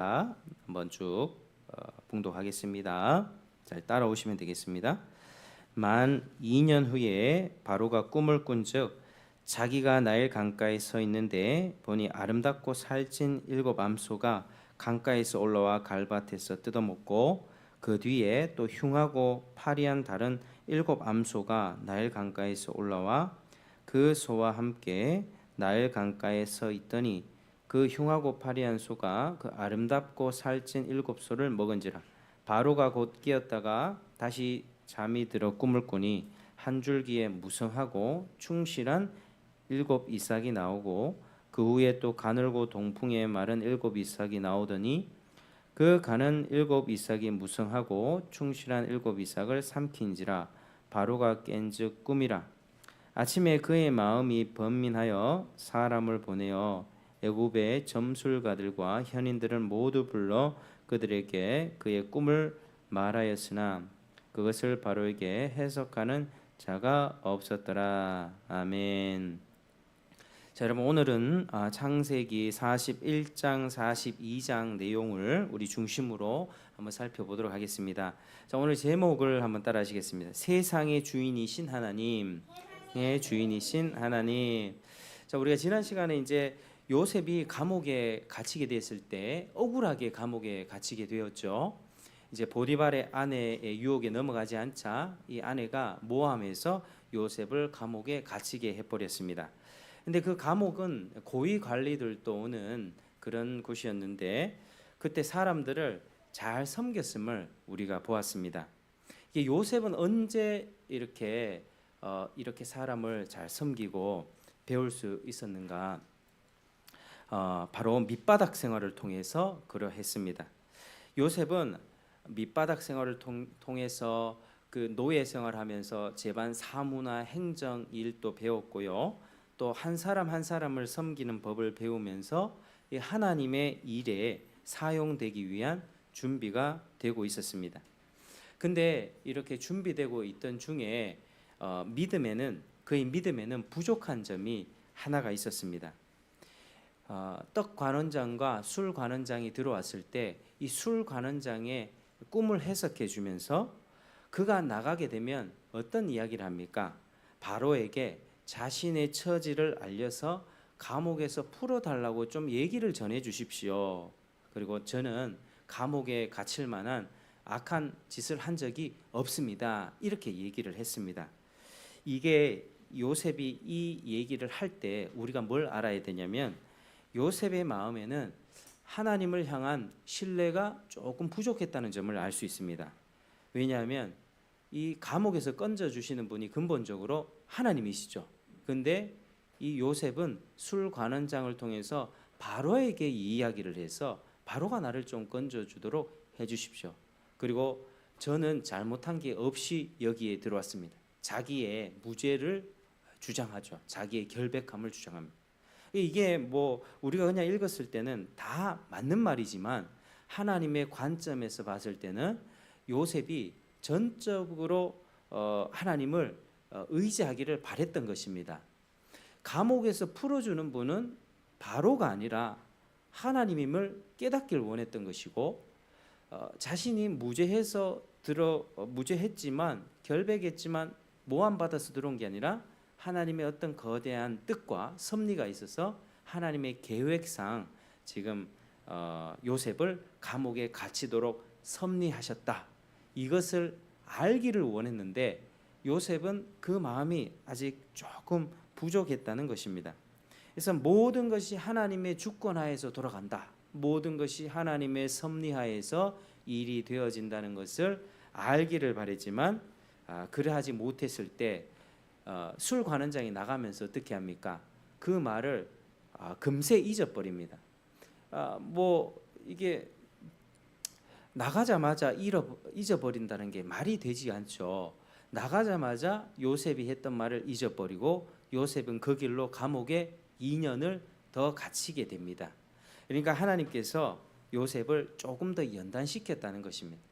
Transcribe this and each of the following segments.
한번 쭉 봉독하겠습니다. 잘 따라오시면 되겠습니다. 만 2년 후에 바로가 꿈을 꾼즉 자기가 나일 강가에 서 있는데 보니 아름답고 살찐 7암소가 강가에서 올라와 갈밭에서 뜯어먹고 그 뒤에 또 흉하고 파리한 다른 7암소가 나일 강가에서 올라와 그 소와 함께 나일 강가에 서 있더니 그 흉하고 파리한 소가 그 아름답고 살찐 7소를 먹은지라. 바로가 곧 깨었다가 다시 잠이 들어 꿈을 꾸니 한 줄기에 무성하고 충실한 7이삭이 나오고 그 후에 또 가늘고 동풍에 마른 7이삭이 나오더니 그 가는 7이삭이 무성하고 충실한 7이삭을 삼킨지라. 바로가 깬즉 꿈이라. 아침에 그의 마음이 번민하여 사람을 보내어 애굽의 점술가들과 현인들을 모두 불러 그들에게 그의 꿈을 말하였으나 그것을 바로에게 해석하는 자가 없었더라. 아멘. 자, 여러분 오늘은 창세기 41장 42장 내용을 우리 중심으로 한번 살펴보도록 하겠습니다. 자, 오늘 제목을 한번 따라하시겠습니다. 세상의 주인이신 하나님. 주인이신 하나님. 자, 우리가 지난 시간에 이제 요셉이 감옥에 갇히게 됐을 때 억울하게 감옥에 갇히게 되었죠. 이제 보디발의 아내의 유혹에 넘어가지 않자 이 아내가 모함해서 요셉을 감옥에 갇히게 해버렸습니다. 근데 그 감옥은 고위 관리들도 오는 그런 곳이었는데 그때 사람들을 잘 섬겼음을 우리가 보았습니다. 이게 요셉은 언제 이렇게 사람을 잘 섬기고 배울 수 있었는가? 바로 밑바닥 생활을 통해서 그러했습니다. 요셉은 밑바닥 생활을 통해서 그 노예 생활하면서 집안 사무나 행정 일도 배웠고요. 또 한 사람 한 사람을 섬기는 법을 배우면서 하나님의 일에 사용되기 위한 준비가 되고 있었습니다. 근데 이렇게 준비되고 있던 중에 그의 믿음에는 부족한 점이 하나가 있었습니다. 떡 관원장과 술 관원장이 들어왔을 때 이 술 관원장의 꿈을 해석해 주면서 그가 나가게 되면 어떤 이야기를 합니까? 바로에게 자신의 처지를 알려서 감옥에서 풀어달라고 좀 얘기를 전해 주십시오. 그리고 저는 감옥에 갇힐 만한 악한 짓을 한 적이 없습니다. 이렇게 얘기를 했습니다. 이게 요셉이 이 얘기를 할 때 우리가 뭘 알아야 되냐면 요셉의 마음에는 하나님을 향한 신뢰가 조금 부족했다는 점을 알 수 있습니다. 왜냐하면 이 감옥에서 건져 주시는 분이 근본적으로 하나님이시죠. 근데 이 요셉은 술 관원장을 통해서 바로에게 이 이야기를 해서 바로가 나를 좀 건져 주도록 해 주십시오. 그리고 저는 잘못한 게 없이 여기에 들어왔습니다. 자기의 무죄를 주장하죠. 자기의 결백함을 주장합니다. 이게 뭐 우리가 그냥 읽었을 때는 다 맞는 말이지만 하나님의 관점에서 봤을 때는 요셉이 전적으로 하나님을 의지하기를 바랬던 것입니다. 감옥에서 풀어주는 분은 바로가 아니라 하나님임을 깨닫길 원했던 것이고 자신이 무죄했지만 결백했지만 모함받아서 들어온 게 아니라 하나님의 어떤 거대한 뜻과 섭리가 있어서 하나님의 계획상 지금 요셉을 감옥에 갇히도록 섭리하셨다. 이것을 알기를 원했는데 요셉은 그 마음이 아직 조금 부족했다는 것입니다. 그래서 모든 것이 하나님의 주권하에서 돌아간다. 모든 것이 하나님의 섭리하에서 일이 되어진다는 것을 알기를 바랬지만 그러하지 못했을 때 술 관원장이 나가면서 어떻게 합니까? 그 말을 금세 잊어버립니다. 뭐 이게 나가자마자 잊어버린다는 게 말이 되지 않죠. 나가자마자 요셉이 했던 말을 잊어버리고 요셉은 그 길로 감옥에 2년을 더 갇히게 됩니다. 그러니까 하나님께서 요셉을 조금 더 연단시켰다는 것입니다.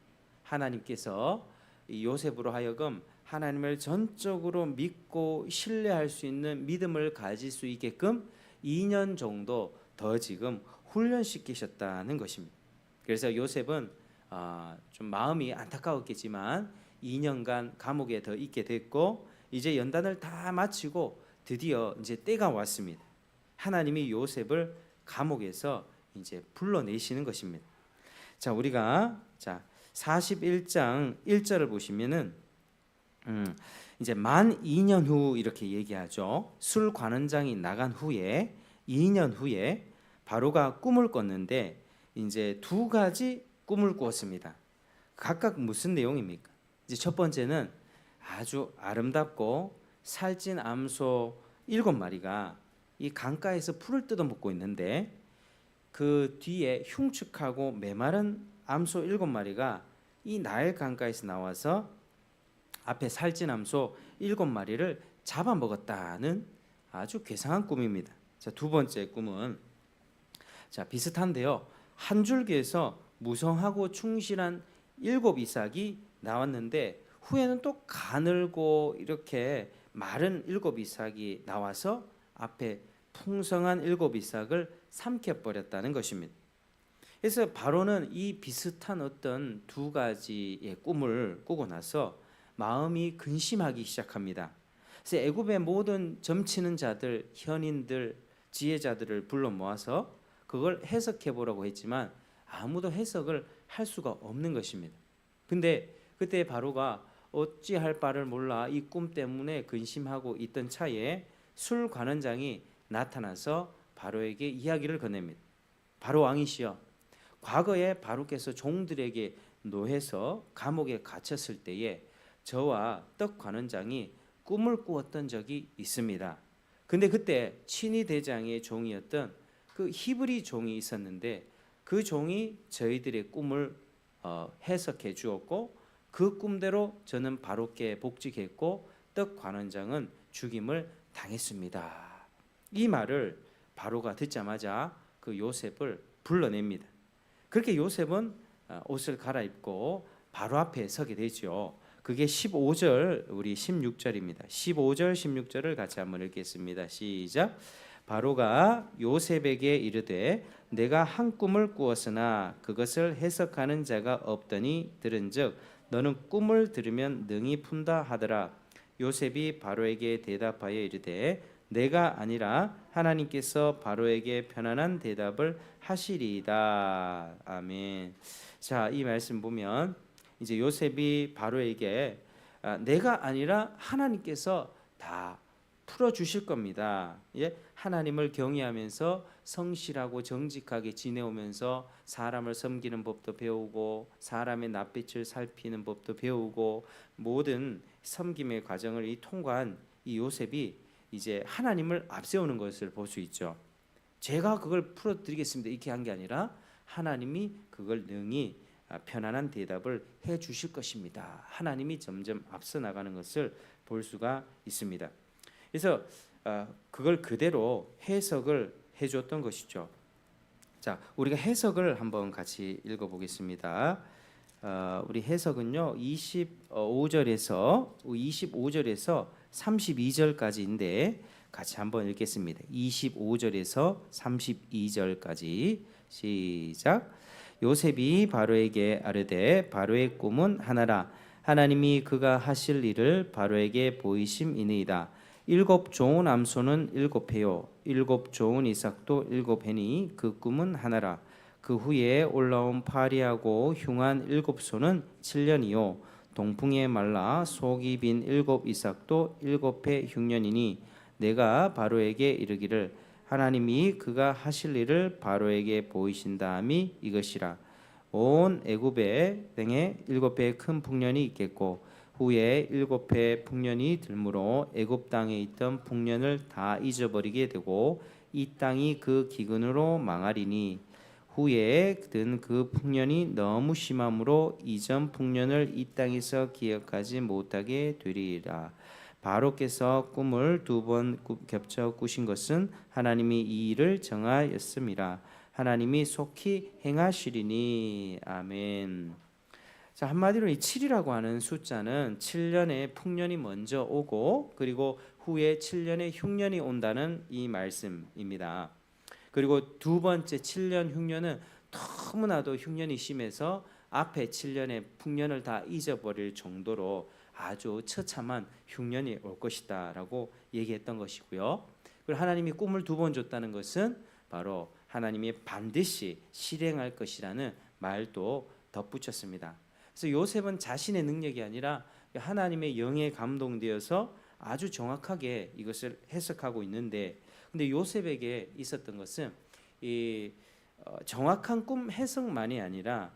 하나님께서 요셉으로 하여금 하나님을 전적으로 믿고 신뢰할 수 있는 믿음을 가질 수 있게끔 2년 정도 더 지금 훈련시키셨다는 것입니다. 그래서 요셉은 좀 마음이 안타까웠겠지만 2년간 감옥에 더 있게 됐고 이제 연단을 다 마치고 드디어 이제 때가 왔습니다. 하나님이 요셉을 감옥에서 이제 불러내시는 것입니다. 자, 우리가 41장 1절을 보시면은 이제 만 2년 후 이렇게 얘기하죠. 술 관원장이 나간 후에 2년 후에 바로가 꿈을 꿨는데 이제 두 가지 꿈을 꾸었습니다. 각각 무슨 내용입니까? 이제 첫 번째는 아주 아름답고 살찐 암소 7마리가 이 강가에서 풀을 뜯어먹고 있는데 그 뒤에 흉측하고 메마른 암소 7마리가 이 나일 강가에서 나와서 앞에 살찐 암소 7마리를 잡아먹었다는 아주 괴상한 꿈입니다. 자, 두 번째 꿈은 비슷한데요. 한 줄기에서 무성하고 충실한 7이삭이 나왔는데 후에는 또 가늘고 이렇게 마른 7이삭이 나와서 앞에 풍성한 7이삭을 삼켜버렸다는 것입니다. 그래서 바로는 이 비슷한 어떤 두 가지의 꿈을 꾸고 나서 마음이 근심하기 시작합니다. 그래서 애굽의 모든 점치는 자들, 현인들, 지혜자들을 불러 모아서 그걸 해석해 보라고 했지만 아무도 해석을 할 수가 없는 것입니다. 근데 그때 바로가 어찌할 바를 몰라 이 꿈 때문에 근심하고 있던 차에 술 관원장이 나타나서 바로에게 이야기를 건넵니다. 바로 왕이시여, 과거에 바로께서 종들에게 노해서 감옥에 갇혔을 때에 저와 떡 관원장이 꿈을 꾸었던 적이 있습니다. 근데 그때 친위 대장의 종이었던 그 히브리 종이 있었는데 그 종이 저희들의 꿈을 해석해 주었고 그 꿈대로 저는 바로께 복직했고 떡 관원장은 죽임을 당했습니다. 이 말을 바로가 듣자마자 그 요셉을 불러냅니다. 그렇게 요셉은 옷을 갈아입고 바로 앞에 서게 되죠. 그게 15절 우리 16절입니다. 15절 16절을 같이 한번 읽겠습니다. 시작. 바로가 요셉에게 이르되 내가 한 꿈을 꾸었으나 그것을 해석하는 자가 없더니 들은즉 너는 꿈을 들으면 능히 푼다 하더라. 요셉이 바로에게 대답하여 이르되 내가 아니라 하나님께서 바로에게 편안한 대답을 하시리이다. 아멘. 자, 이 말씀 보면 이제 요셉이 바로에게 내가 아니라 하나님께서 다 풀어 주실 겁니다. 예? 하나님을 경외하면서 성실하고 정직하게 지내오면서 사람을 섬기는 법도 배우고 사람의 낯빛을 살피는 법도 배우고 모든 섬김의 과정을 통과한 이 요셉이 이제 하나님을 앞세우는 것을 볼 수 있죠. 제가 그걸 풀어드리겠습니다 이렇게 한 게 아니라 하나님이 그걸 능히 편안한 대답을 해 주실 것입니다. 하나님이 점점 앞서 나가는 것을 볼 수가 있습니다. 그래서 그걸 그대로 해석을 해줬던 것이죠. 자, 우리가 해석을 한번 같이 읽어보겠습니다. 우리 해석은요 25절에서 32절까지인데 같이 한번 읽겠습니다. 25절에서 32절까지 시작. 요셉이 바로에게 아뢰되 바로의 꿈은 하나라. 하나님이 그가 하실 일을 바로에게 보이심이니이다. 7 좋은 암소는 7회요 7 좋은 이삭도 7회니 그 꿈은 하나라. 그 후에 올라온 파리하고 흉한 7소는 7년이요 동풍에 말라 속이 빈 7 이삭도 7회 흉년이니 내가 바로에게 이르기를 하나님이 그가 하실 일을 바로에게 보이신다함이 이것이라. 온 애굽에 땅에 7회 큰 풍년이 있겠고 후에 7회 풍년이 들므로 애굽 땅에 있던 풍년을 다 잊어버리게 되고 이 땅이 그 기근으로 망하리니 후에 든 그 풍년이 너무 심함으로 이전 풍년을 이 땅에서 기억하지 못하게 되리라. 바로께서 꿈을 2번 겹쳐 꾸신 것은 하나님이 이 일을 정하였음이라. 하나님이 속히 행하시리니. 아멘. 자, 한마디로 이 7이라고 하는 숫자는 7년의 풍년이 먼저 오고 그리고 후에 7년의 흉년이 온다는 이 말씀입니다. 그리고 두 번째 7년 흉년은 너무나도 흉년이 심해서 앞에 7년의 풍년을 다 잊어버릴 정도로 아주 처참한 흉년이 올 것이다라고 얘기했던 것이고요. 그리고 하나님이 꿈을 2번 줬다는 것은 바로 하나님이 반드시 실행할 것이라는 말도 덧붙였습니다. 그래서 요셉은 자신의 능력이 아니라 하나님의 영에 감동되어서 아주 정확하게 이것을 해석하고 있는데, 근데 요셉에게 있었던 것은 이 정확한 꿈 해석만이 아니라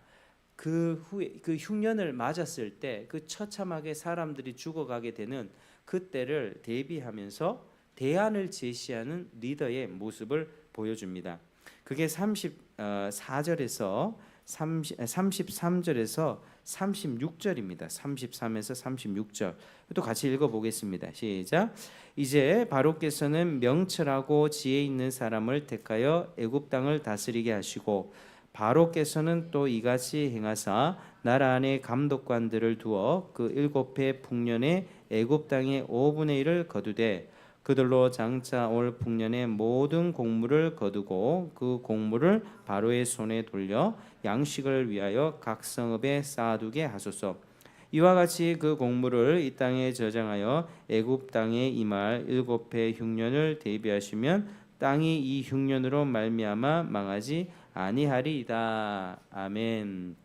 그 후에 그 흉년을 맞았을 때 그 처참하게 사람들이 죽어가게 되는 그때를 대비하면서 대안을 제시하는 리더의 모습을 보여줍니다. 그게 34절에서 33절에서 36절입니다. 33에서 36절. 또 같이 읽어보겠습니다. 시작. 이제 바로께서는 명철하고 지혜 있는 사람을 택하여 애굽 땅을 다스리게 하시고 바로께서는 또 이같이 행하사 나라 안에 감독관들을 두어 그 7해 풍년에 애굽 땅의 5분의 1을 거두되 그들로 장차 올 풍년의 모든 곡물을 거두고 그 곡물을 바로의 손에 돌려 양식을 위하여 각 성읍에 쌓아두게 하소서. 이와 같이 그 곡물을 이 땅에 저장하여 애굽 땅에 임할 7해 흉년을 대비하시면 땅이 이 흉년으로 말미암아 망하지 아니하리이다. 아멘.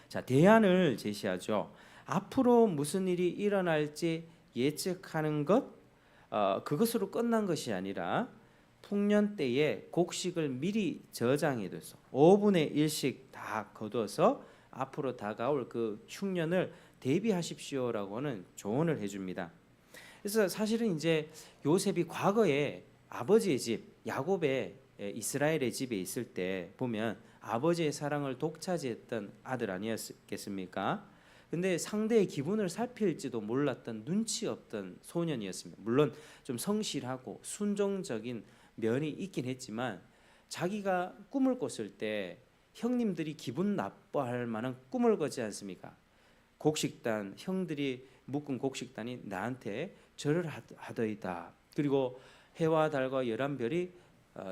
자, 대안을 제시하죠. 앞으로 무슨 일이 일어날지 예측하는 것, 그것으로 끝난 것이 아니라 풍년 때에 곡식을 미리 저장해둬서 5분의 1씩 다 거둬서 앞으로 다가올 그 흉년을 대비하십시오라고는 조언을 해줍니다. 그래서 사실은 이제 요셉이 과거에 아버지의 집 야곱의 이스라엘의 집에 있을 때 보면 아버지의 사랑을 독차지했던 아들 아니었겠습니까? 근데 상대의 기분을 살필지도 몰랐던 눈치 없던 소년이었습니다. 물론 좀 성실하고 순종적인 면이 있긴 했지만 자기가 꿈을 꿨을 때 형님들이 기분 나빠할 만한 꿈을 꿨지 않습니까? 곡식단, 형들이 묶은 곡식단이 나한테 절을 하더이다. 그리고 해와 달과 11별이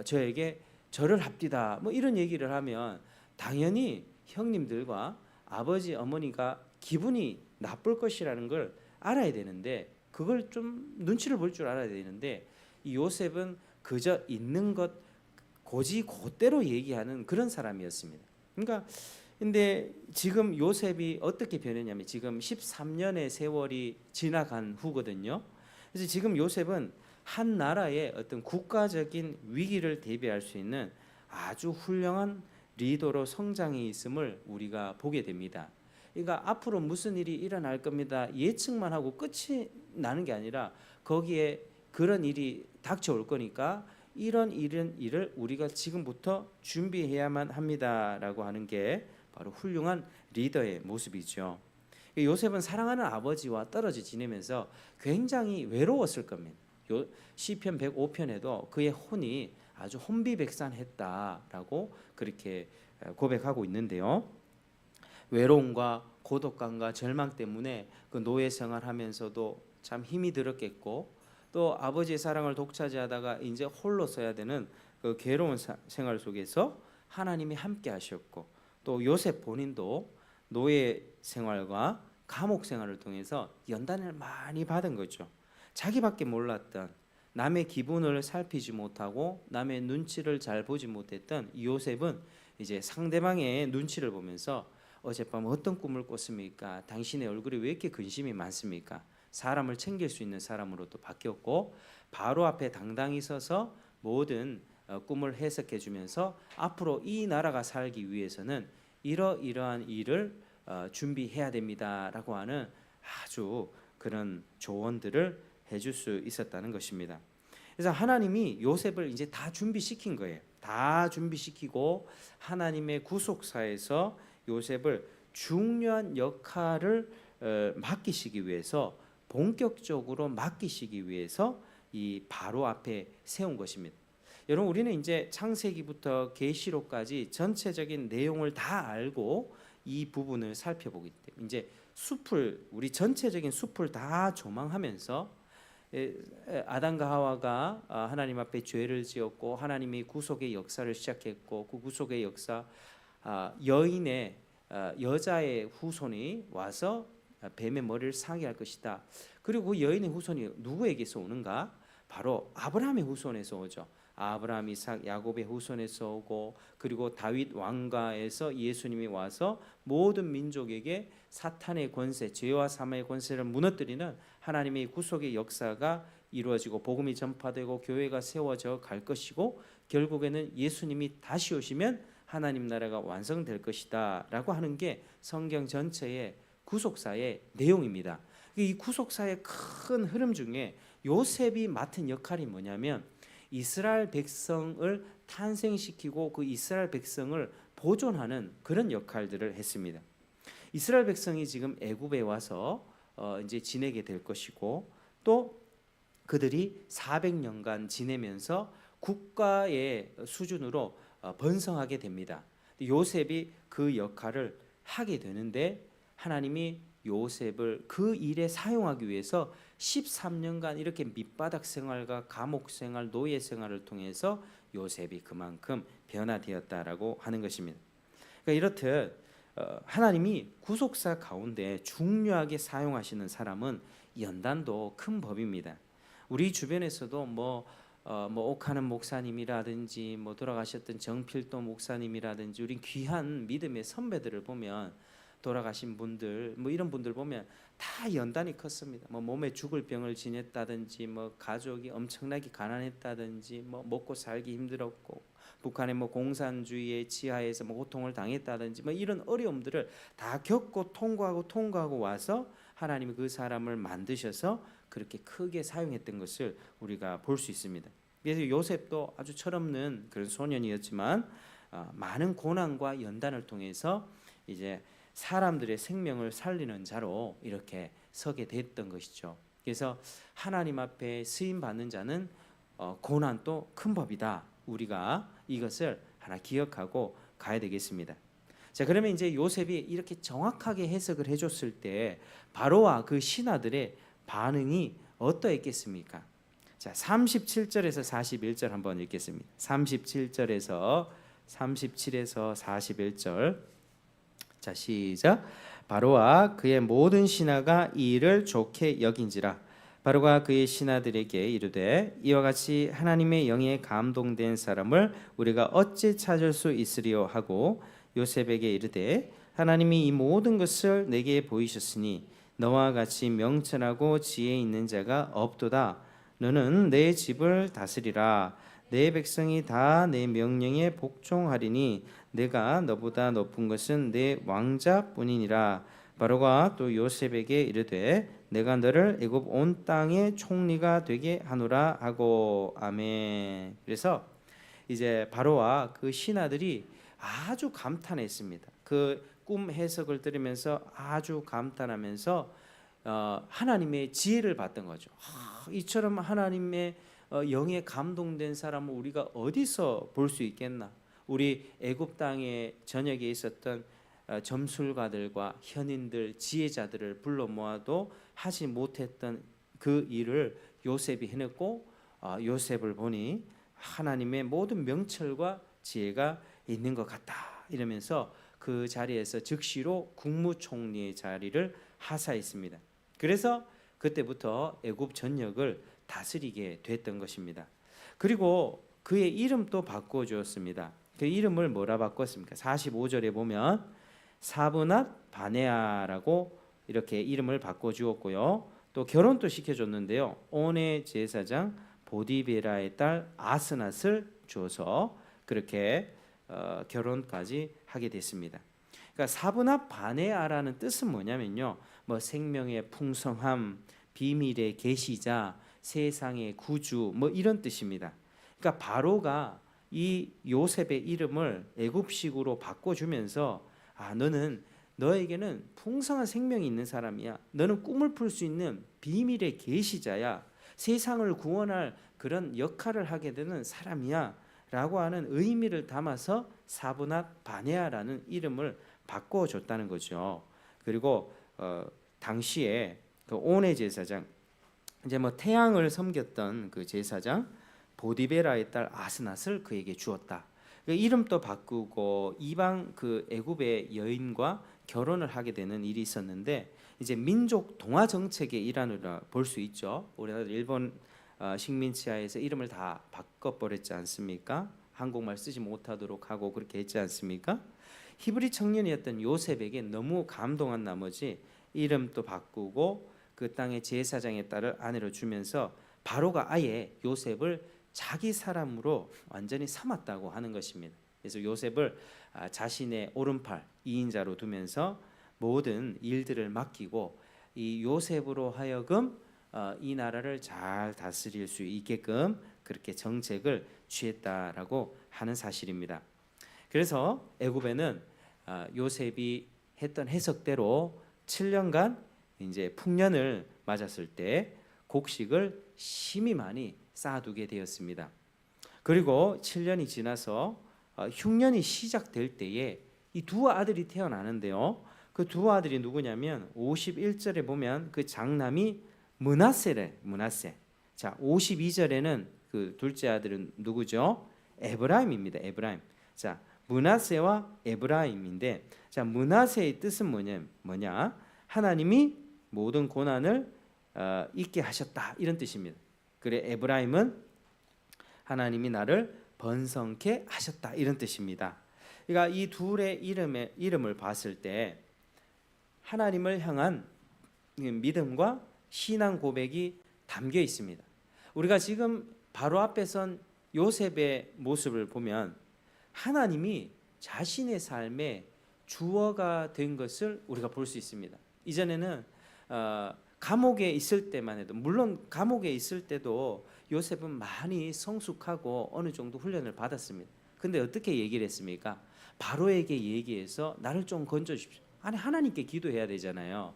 저에게 절을 합디다. 뭐 이런 얘기를 하면 당연히 형님들과 아버지 어머니가 기분이 나쁠 것이라는 걸 알아야 되는데, 그걸 좀 눈치를 볼 줄 알아야 되는데 이 요셉은 그저 있는 것 고지 곧대로 얘기하는 그런 사람이었습니다. 그러니까 근데 지금 요셉이 어떻게 변했냐면 지금 13년의 세월이 지나간 후거든요. 그래서 지금 요셉은 한 나라의 어떤 국가적인 위기를 대비할 수 있는 아주 훌륭한 리더로 성장해 있음을 우리가 보게 됩니다. 그러니까 앞으로 무슨 일이 일어날 겁니다. 예측만 하고 끝이 나는 게 아니라 거기에 그런 일이 닥쳐올 거니까 이런 일을 우리가 지금부터 준비해야만 합니다라고 하는 게 바로 훌륭한 리더의 모습이죠. 요셉은 사랑하는 아버지와 떨어져 지내면서 굉장히 외로웠을 겁니다. 시편 105편에도 그의 혼이 아주 혼비백산했다라고 그렇게 고백하고 있는데요. 외로움과 고독감과 절망 때문에 그 노예 생활하면서도 참 힘이 들었겠고, 또 아버지의 사랑을 독차지하다가 이제 홀로 서야 되는 그 괴로운 생활 속에서 하나님이 함께 하셨고, 또 요셉 본인도 노예 생활과 감옥 생활을 통해서 연단을 많이 받은 거죠. 자기밖에 몰랐던, 남의 기분을 살피지 못하고 남의 눈치를 잘 보지 못했던 이 요셉은 이제 상대방의 눈치를 보면서 어젯밤 어떤 꿈을 꿨습니까? 당신의 얼굴이 왜 이렇게 근심이 많습니까? 사람을 챙길 수 있는 사람으로 또 바뀌었고, 바로 앞에 당당히 서서 모든 꿈을 해석해 주면서 앞으로 이 나라가 살기 위해서는 이러이러한 일을 준비해야 됩니다라고 하는 아주 그런 조언들을 해줄 수 있었다는 것입니다. 그래서 하나님이 요셉을 이제 다 준비시킨 거예요. 다 준비시키고 하나님의 구속사에서 요셉을 중요한 역할을 맡기시기 위해서, 본격적으로 맡기시기 위해서 이 바로 앞에 세운 것입니다. 여러분, 우리는 이제 창세기부터 계시록까지 전체적인 내용을 다 알고 이 부분을 살펴보기 때문에 이제 우리 전체적인 숲을 다 조망하면서 아담과 하와가 하나님 앞에 죄를 지었고 하나님이 구속의 역사를 시작했고, 그 구속의 역사 여인의 여자의 후손이 와서 뱀의 머리를 상하게 할 것이다. 그리고 그 여인의 후손이 누구에게서 오는가? 바로 아브라함의 후손에서 오죠. 아브라함, 이삭, 야곱의 후손에서 오고, 그리고 다윗 왕가에서 예수님이 와서 모든 민족에게 사탄의 권세, 죄와 사망의 권세를 무너뜨리는 하나님의 구속의 역사가 이루어지고 복음이 전파되고 교회가 세워져 갈 것이고, 결국에는 예수님이 다시 오시면 하나님 나라가 완성될 것이다 라고 하는 게 성경 전체의 구속사의 내용입니다. 이 구속사의 큰 흐름 중에 요셉이 맡은 역할이 뭐냐면 이스라엘 백성을 탄생시키고 그 이스라엘 백성을 보존하는 그런 역할들을 했습니다. 이스라엘 백성이 지금 애굽에 와서 이제 지내게 될 것이고, 또 그들이 400년간 지내면서 국가의 수준으로 번성하게 됩니다. 요셉이 그 역할을 하게 되는데, 하나님이 요셉을 그 일에 사용하기 위해서 13년간 이렇게 밑바닥 생활과 감옥 생활, 노예 생활을 통해서 요셉이 그만큼 변화되었다라고 하는 것입니다. 그러니까 이렇듯 하나님이 구속사 가운데 중요하게 사용하시는 사람은 연단도 큰 법입니다. 우리 주변에서도 뭐 옥하는 목사님이라든지 뭐 돌아가셨던 정필도 목사님이라든지 우리 귀한 믿음의 선배들을 보면, 돌아가신 분들 뭐 이런 분들 보면 다 연단이 컸습니다. 뭐 몸에 죽을 병을 지냈다든지, 뭐 가족이 엄청나게 가난했다든지, 뭐 먹고 살기 힘들었고, 북한의 뭐 공산주의의 지하에서 뭐 고통을 당했다든지, 뭐 이런 어려움들을 다 겪고 통과하고 와서 하나님이 그 사람을 만드셔서 그렇게 크게 사용했던 것을 우리가 볼 수 있습니다. 그래서 요셉도 아주 철없는 그런 소년이었지만 많은 고난과 연단을 통해서 이제 사람들의 생명을 살리는 자로 이렇게 서게 됐던 것이죠. 그래서 하나님 앞에 쓰임 받는 자는 고난도 큰 법이다. 우리가 이것을 하나 기억하고 가야 되겠습니다. 자, 그러면 이제 요셉이 이렇게 정확하게 해석을 해줬을 때 바로와 그 신하들의 반응이 어떠했겠습니까? 자, 37절에서 41절 한번 읽겠습니다. 37절에서 41절. 자, 시작. 바로와 그의 모든 신하가 이 일을 좋게 여긴지라. 바로가 그의 신하들에게 이르되 이와 같이 하나님의 영에 감동된 사람을 우리가 어찌 찾을 수 있으리요 하고 요셉에게 이르되 하나님이 이 모든 것을 내게 보이셨으니 너와 같이 명철하고 지혜 있는 자가 없도다. 너는 내 집을 다스리라. 내 백성이 다 내 명령에 복종하리니 내가 너보다 높은 것은 내 왕자뿐이니라. 바로가 또 요셉에게 이르되 내가 너를 애굽 온 땅의 총리가 되게 하노라 하고. 아멘. 그래서 이제 바로와 그 신하들이 아주 감탄했습니다. 그 꿈 해석을 들으면서 아주 감탄하면서 하나님의 지혜를 받던 거죠. 이처럼 하나님의 영에 감동된 사람을 우리가 어디서 볼 수 있겠나? 우리 애굽 땅의 전역에 있었던 점술가들과 현인들, 지혜자들을 불러 모아도 하지 못했던 그 일을 요셉이 해냈고, 요셉을 보니 하나님의 모든 명철과 지혜가 있는 것 같다 이러면서 그 자리에서 즉시로 국무총리의 자리를 하사했습니다. 그래서 그때부터 애굽 전역을 다스리게 됐던 것입니다. 그리고 그의 이름도 바꿔주었습니다. 그 이름을 뭐라 바꿨습니까? 45절에 보면 사브낫 바네아라고 이렇게 이름을 바꿔주었고요. 또 결혼도 시켜줬는데요. 온의 제사장 보디베라의 딸 아스낫을 줘서 그렇게 결혼까지 하게 됐습니다. 그러니까 사브낫 바네아라는 뜻은 뭐냐면요, 뭐 생명의 풍성함, 비밀의 계시자, 세상의 구주, 뭐 이런 뜻입니다. 그러니까 바로가 이 요셉의 이름을 애굽식으로 바꿔주면서 너에게는 풍성한 생명이 있는 사람이야. 너는 꿈을 풀 수 있는 비밀의 계시자야. 세상을 구원할 그런 역할을 하게 되는 사람이야 라고 하는 의미를 담아서 사브낫 바네아라는 이름을 바꿔줬다는 거죠. 그리고 당시에 그 온의 제사장, 이제 뭐 태양을 섬겼던 그 제사장 보디베라의 딸 아스낫을 그에게 주었다. 그러니까 이름도 바꾸고 이방 그 애굽의 여인과 결혼을 하게 되는 일이 있었는데 이제 민족 동화 정책의 일환으로 볼 수 있죠. 우리나라 일본 식민지하에서 이름을 다 바꿔버렸지 않습니까? 한국말 쓰지 못하도록 하고 그렇게 했지 않습니까? 히브리 청년이었던 요셉에게 너무 감동한 나머지 이름도 바꾸고 그 땅의 제사장의 딸을 아내로 주면서 바로가 아예 요셉을 자기 사람으로 완전히 삼았다고 하는 것입니다. 그래서 요셉을 자신의 오른팔 2인자로 두면서 모든 일들을 맡기고 이 요셉으로 하여금 이 나라를 잘 다스릴 수 있게끔 그렇게 정책을 취했다라고 하는 사실입니다. 그래서 애굽에는 요셉이 했던 해석대로 7년간 이제 풍년을 맞았을 때 곡식을 심히 많이 쌓아두게 되었습니다. 그리고 7년이 지나서 흉년이 시작될 때에 이 두 아들이 태어나는데요. 그 두 아들이 누구냐면 51절에 보면 그 장남이 므낫세래. 자, 52절에는 그 둘째 아들은 누구죠? 에브라임입니다. 에브라임. 자, 므낫세와 에브라임인데, 자, 므낫세의 뜻은 뭐냐? 하나님이 모든 고난을 잊게 하셨다 이런 뜻입니다. 그래 에브라임은 하나님이 나를 번성케 하셨다 이런 뜻입니다. 그러니까 이 둘의 이름을 봤을 때 하나님을 향한 믿음과 신앙 고백이 담겨 있습니다. 우리가 지금 바로 앞에 선 요셉의 모습을 보면 하나님이 자신의 삶의 주어가 된 것을 우리가 볼 수 있습니다. 이전에는 감옥에 있을 때만 해도, 물론 감옥에 있을 때도 요셉은 많이 성숙하고 어느 정도 훈련을 받았습니다. 근데 어떻게 얘기를 했습니까? 바로에게 얘기해서 나를 좀 건져주십시오. 아니, 하나님께 기도해야 되잖아요.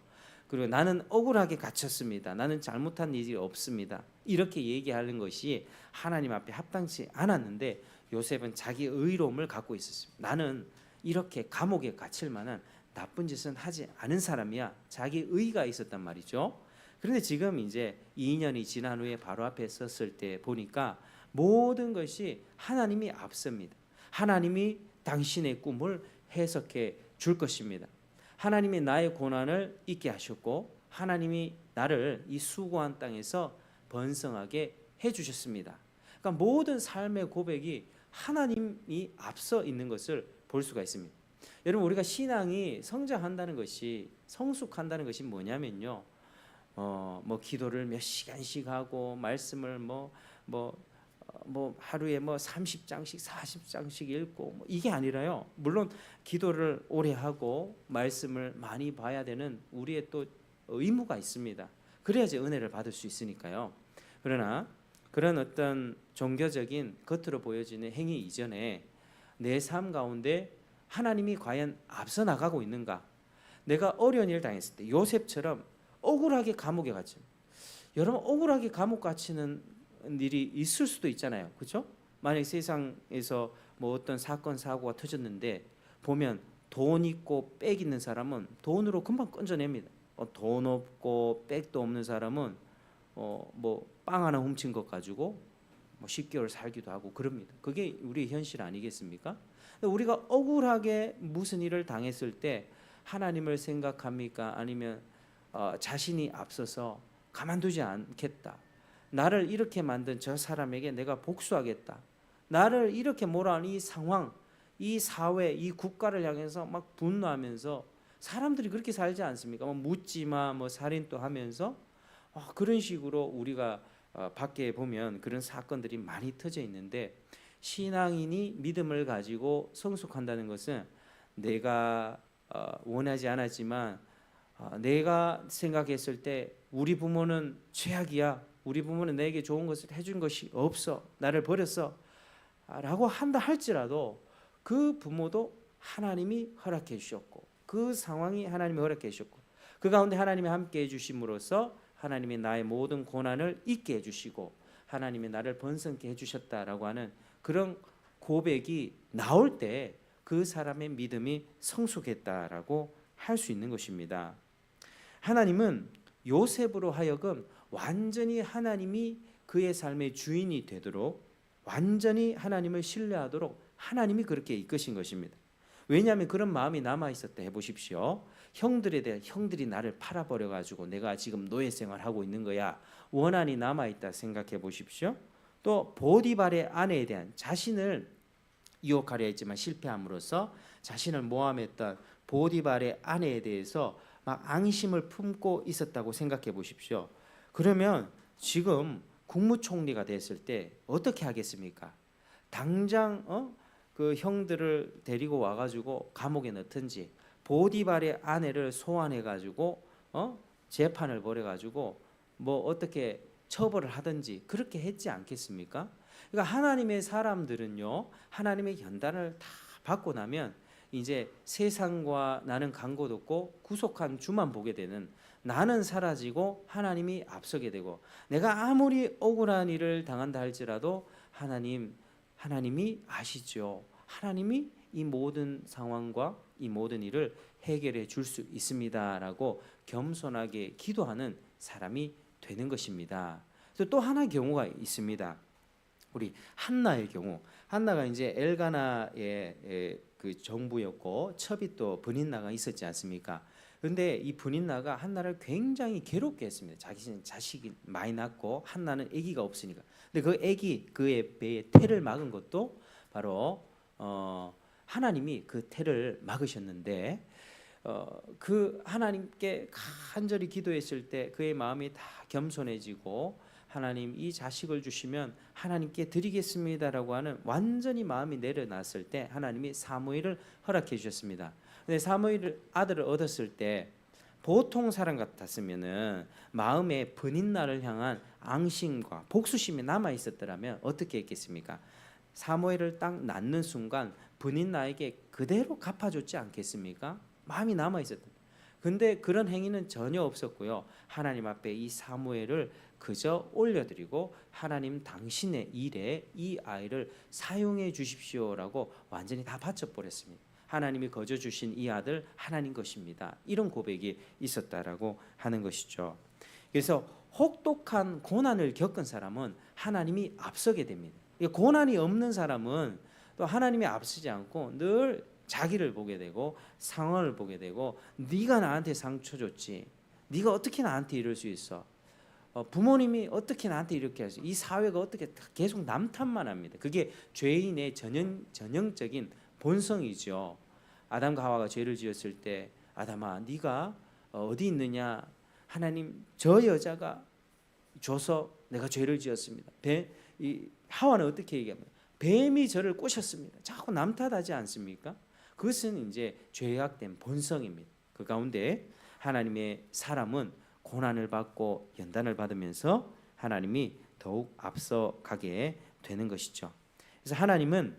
그리고 나는 억울하게 갇혔습니다. 나는 잘못한 일이 없습니다. 이렇게 얘기하는 것이 하나님 앞에 합당치 않았는데 요셉은 자기 의로움을 갖고 있었습니다. 나는 이렇게 감옥에 갇힐 만한 나쁜 짓은 하지 않은 사람이야. 자기 의가 있었단 말이죠. 그런데 지금 이제 2년이 지난 후에 바로 앞에 섰을 때 보니까 모든 것이 하나님이 앞섭니다. 하나님이 당신의 꿈을 해석해 줄 것입니다. 하나님이 나의 고난을 잊게 하셨고 하나님이 나를 이 수고한 땅에서 번성하게 해주셨습니다. 그러니까 모든 삶의 고백이 하나님이 앞서 있는 것을 볼 수가 있습니다. 여러분, 우리가 신앙이 성장한다는 것이, 성숙한다는 것이 뭐냐면요, 뭐 기도를 몇 시간씩 하고 말씀을 하루에 30장씩 40장씩 읽고 이게 아니라요. 물론 기도를 오래 하고 말씀을 많이 봐야 되는 우리의 또 의무가 있습니다. 그래야지 은혜를 받을 수 있으니까요. 그러나 그런 어떤 종교적인 겉으로 보여지는 행위 이전에 내 삶 가운데 하나님이 과연 앞서 나가고 있는가? 내가 어려운 일을 당했을 때 요셉처럼 억울하게 감옥에 갇힌, 여러분 억울하게 감옥 갇히는 일이 있을 수도 있잖아요. 그렇죠? 만약 세상에서 뭐 어떤 사건 사고가 터졌는데 보면 돈 있고 백 있는 사람은 돈으로 금방 건져냅니다. 돈 없고 백도 없는 사람은 빵 하나 훔친 것 가지고 10개월 살기도 하고 그럽니다. 그게 우리의 현실 아니겠습니까? 우리가 억울하게 무슨 일을 당했을 때 하나님을 생각합니까? 아니면 자신이 앞서서 가만두지 않겠다. 나를 이렇게 만든 저 사람에게 내가 복수하겠다. 나를 이렇게 몰아온 이 상황, 이 사회, 이 국가를 향해서 막 분노하면서 사람들이 그렇게 살지 않습니까? 묻지마, 살인도 하면서 그런 식으로 우리가 밖에 보면 그런 사건들이 많이 터져 있는데, 신앙인이 믿음을 가지고 성숙한다는 것은 내가 원하지 않았지만 내가 생각했을 때 우리 부모는 죄악이야, 우리 부모는 내게 좋은 것을 해준 것이 없어, 나를 버렸어 라고 한다 할지라도 그 부모도 하나님이 허락해 주셨고 그 상황이 하나님이 허락해 주셨고 그 가운데 하나님이 함께 해주심으로써 하나님이 나의 모든 고난을 잊게 해주시고 하나님이 나를 번성케 해주셨다라고 하는 그런 고백이 나올 때 그 사람의 믿음이 성숙했다라고 할 수 있는 것입니다. 하나님은 요셉으로 하여금 완전히 하나님이 그의 삶의 주인이 되도록, 완전히 하나님을 신뢰하도록 하나님이 그렇게 이끄신 것입니다. 왜냐하면 그런 마음이 남아 있었다 해보십시오. 형들에 대한 형들이 나를 팔아버려 가지고 내가 지금 노예 생활하고 있는 거야. 원한이 남아 있다 생각해 보십시오. 또 보디발의 아내에 대한 자신을 유혹하려 했지만 실패함으로써 자신을 모함했던 보디발의 아내에 대해서 막 앙심을 품고 있었다고 생각해 보십시오. 그러면 지금 국무총리가 됐을 때 어떻게 하겠습니까? 당장 그 형들을 데리고 와가지고 감옥에 넣든지 보디발의 아내를 소환해가지고 재판을 벌여가지고 뭐 어떻게 처벌을 하든지 그렇게 했지 않겠습니까? 그러니까 하나님의 사람들은요, 하나님의 연단을 다 받고 나면 이제 세상과 나는 간곳 없고 구속한 주만 보게 되는, 나는 사라지고 하나님이 앞서게 되고, 내가 아무리 억울한 일을 당한다 할지라도 하나님이 아시죠. 하나님이 이 모든 상황과 이 모든 일을 해결해 줄 수 있습니다라고 겸손하게 기도하는 사람이 되는 것입니다. 또 하나의 경우가 있습니다. 우리 한나의 경우, 한나가 이제 엘가나의 그 정부였고 첩이 또 브닌나가 있었지 않습니까? 그런데 이 브닌나가 한나를 굉장히 괴롭게 했습니다. 자식이 많이 낳고 한나는 아기가 없으니까. 근데 그 아기 그의 배에 태를 막은 것도 바로 하나님이 그 태를 막으셨는데, 그 하나님께 간절히 기도했을 때 그의 마음이 다 겸손해지고 하나님 이 자식을 주시면 하나님께 드리겠습니다라고 하는 완전히 마음이 내려놨을 때 하나님이 사무엘을 허락해 주셨습니다. 근데 사무엘 아들을 얻었을 때 보통 사람 같았으면은 마음에 브닌나를 향한 앙심과 복수심이 남아 있었더라면 어떻게 했겠습니까? 사무엘을 딱 낳는 순간 브닌나에게 그대로 갚아줬지 않겠습니까? 마음이 남아 있었다. 근데 그런 행위는 전혀 없었고요. 하나님 앞에 이 사무엘을 그저 올려드리고 하나님 당신의 일에 이 아이를 사용해 주십시오라고 완전히 다 바쳐버렸습니다. 하나님이 거저 주신 이 아들 하나님 것입니다. 이런 고백이 있었다라고 하는 것이죠. 그래서 혹독한 고난을 겪은 사람은 하나님이 앞서게 됩니다. 고난이 없는 사람은 또 하나님이 앞서지 않고 늘 자기를 보게 되고 상황을 보게 되고, 네가 나한테 상처 줬지, 네가 어떻게 나한테 이럴 수 있어, 부모님이 어떻게 나한테 이렇게 하지, 이 사회가 어떻게, 계속 남탓만 합니다. 그게 죄인의 전형적인 본성이죠. 아담과 하와가 죄를 지었을 때 아담아 네가 어디 있느냐, 하나님 저 여자가 줘서 내가 죄를 지었습니다. 하와는 어떻게 얘기합니까? 뱀이 저를 꼬셨습니다. 자꾸 남탓하지 않습니까? 그것은 이제 죄악된 본성입니다. 그 가운데 하나님의 사람은 고난을 받고 연단을 받으면서 하나님이 더욱 앞서가게 되는 것이죠. 그래서 하나님은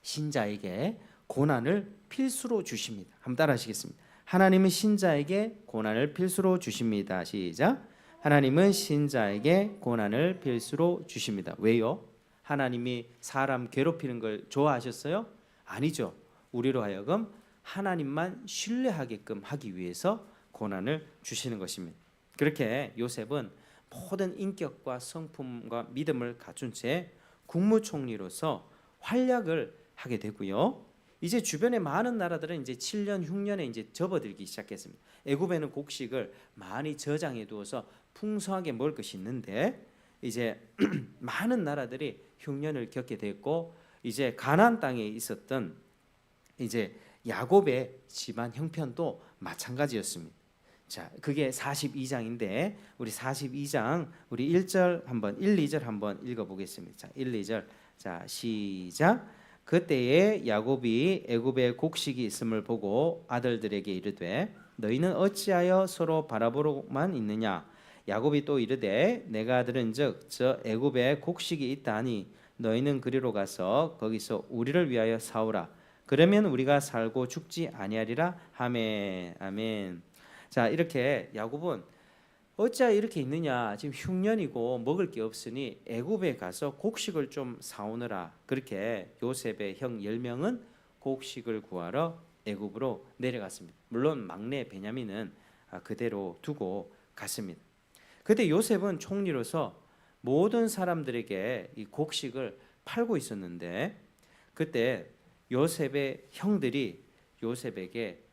신자에게 고난을 필수로 주십니다. 한번 따라하시겠습니다. 하나님은 신자에게 고난을 필수로 주십니다. 시작. 하나님은 신자에게 고난을 필수로 주십니다. 왜요? 하나님이 사람 괴롭히는 걸 좋아하셨어요? 아니죠. 우리로 하여금 하나님만 신뢰하게끔 하기 위해서 고난을 주시는 것입니다. 그렇게 요셉은 모든 인격과 성품과 믿음을 갖춘 채 국무총리로서 활약을 하게 되고요. 이제 주변의 많은 나라들은 이제 7년 흉년에 이제 접어들기 시작했습니다. 애굽에는 곡식을 많이 저장해 두어서 풍성하게 먹을 것이 있는데 이제 많은 나라들이 흉년을 겪게 됐고, 이제 가나안 땅에 있었던 이제 야곱의 집안 형편도 마찬가지였습니다. 자, 그게 42장인데 우리 42장 우리 1절 한번 1, 2절 한번 읽어 보겠습니다. 자, 1, 2절. 자, 시작. 그때에 야곱이 애굽에 곡식이 있음을 보고 아들들에게 이르되 너희는 어찌하여 서로 바라보고만 있느냐. 야곱이 또 이르되 내가 들은즉 저 애굽에 곡식이 있다 하니 너희는 그리로 가서 거기서 우리를 위하여 사오라. 그러면 우리가 살고 죽지 아니하리라. 아멘. 아멘. 자, 이렇게 야곱은 어찌하여 이렇게 있느냐, 지금 흉년이고 먹을 게 없으니 애굽에 가서 곡식을 좀 사오느라. 그렇게 요셉의 형 10명은 곡식을 구하러 애굽으로 내려갔습니다. 물론 막내 베냐민은 그대로 두고 갔습니다. 그때 요셉은 총리로서 모든 사람들에게 이 곡식을 팔고 있었는데 그때 요셉의 형들이 요셉에게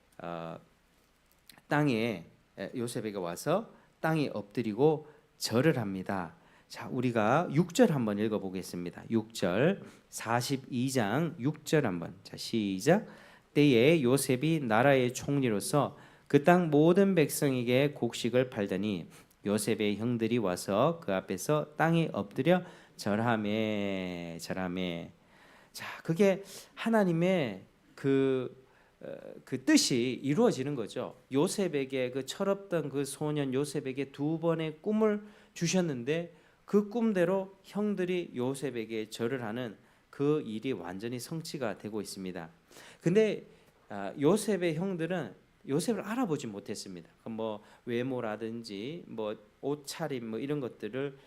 요셉에게 와서 땅에 엎드리고 절을 합니다. 자, 우리가 6절 한번 읽어보겠습니다. 6절 42장 6절 한번. 자, 시작. 때에 요셉이 나라의 총리로서 그 땅 모든 백성에게 곡식을 팔더니 요셉의 형들이 와서 그 앞에서 땅에 엎드려 절하매. 자, 그게 하나님의 그 뜻이 이루어지는 거죠. 요셉에게 그 철없던 그 소년 요셉에게 두 번의 꿈을 주셨는데 그 꿈대로 형들이 요셉에게 절을 하는 그 일이 완전히 성취가 되고 있습니다. 근데 요셉의 형들은 요셉을 알아보지 못했습니다. 뭐 외모라든지 뭐 옷차림 뭐 이런 것들을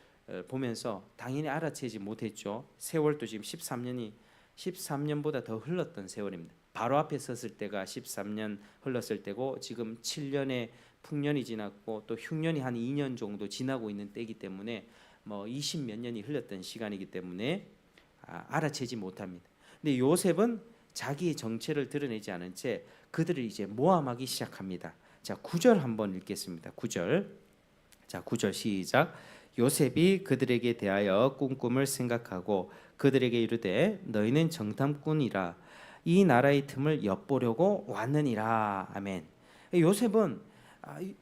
보면서 당연히 알아채지 못했죠. 세월도 지금 13년보다 더 흘렀던 세월입니다. 바로 앞에 섰을 때가 13년 흘렀을 때고 지금 7년의 풍년이 지났고 또 흉년이 한 2년 정도 지나고 있는 때이기 때문에 뭐 20몇 년이 흘렀던 시간이기 때문에 알아채지 못합니다. 근데 요셉은 자기의 정체를 드러내지 않은 채 그들을 이제 모함하기 시작합니다. 자, 9절 한번 읽겠습니다. 9절. 자, 9절 시작. 요셉이 그들에게 대하여 꿈꿈을 생각하고 그들에게 이르되 너희는 정탐꾼이라 이 나라의 틈을 엿보려고 왔느니라. 아멘. 요셉은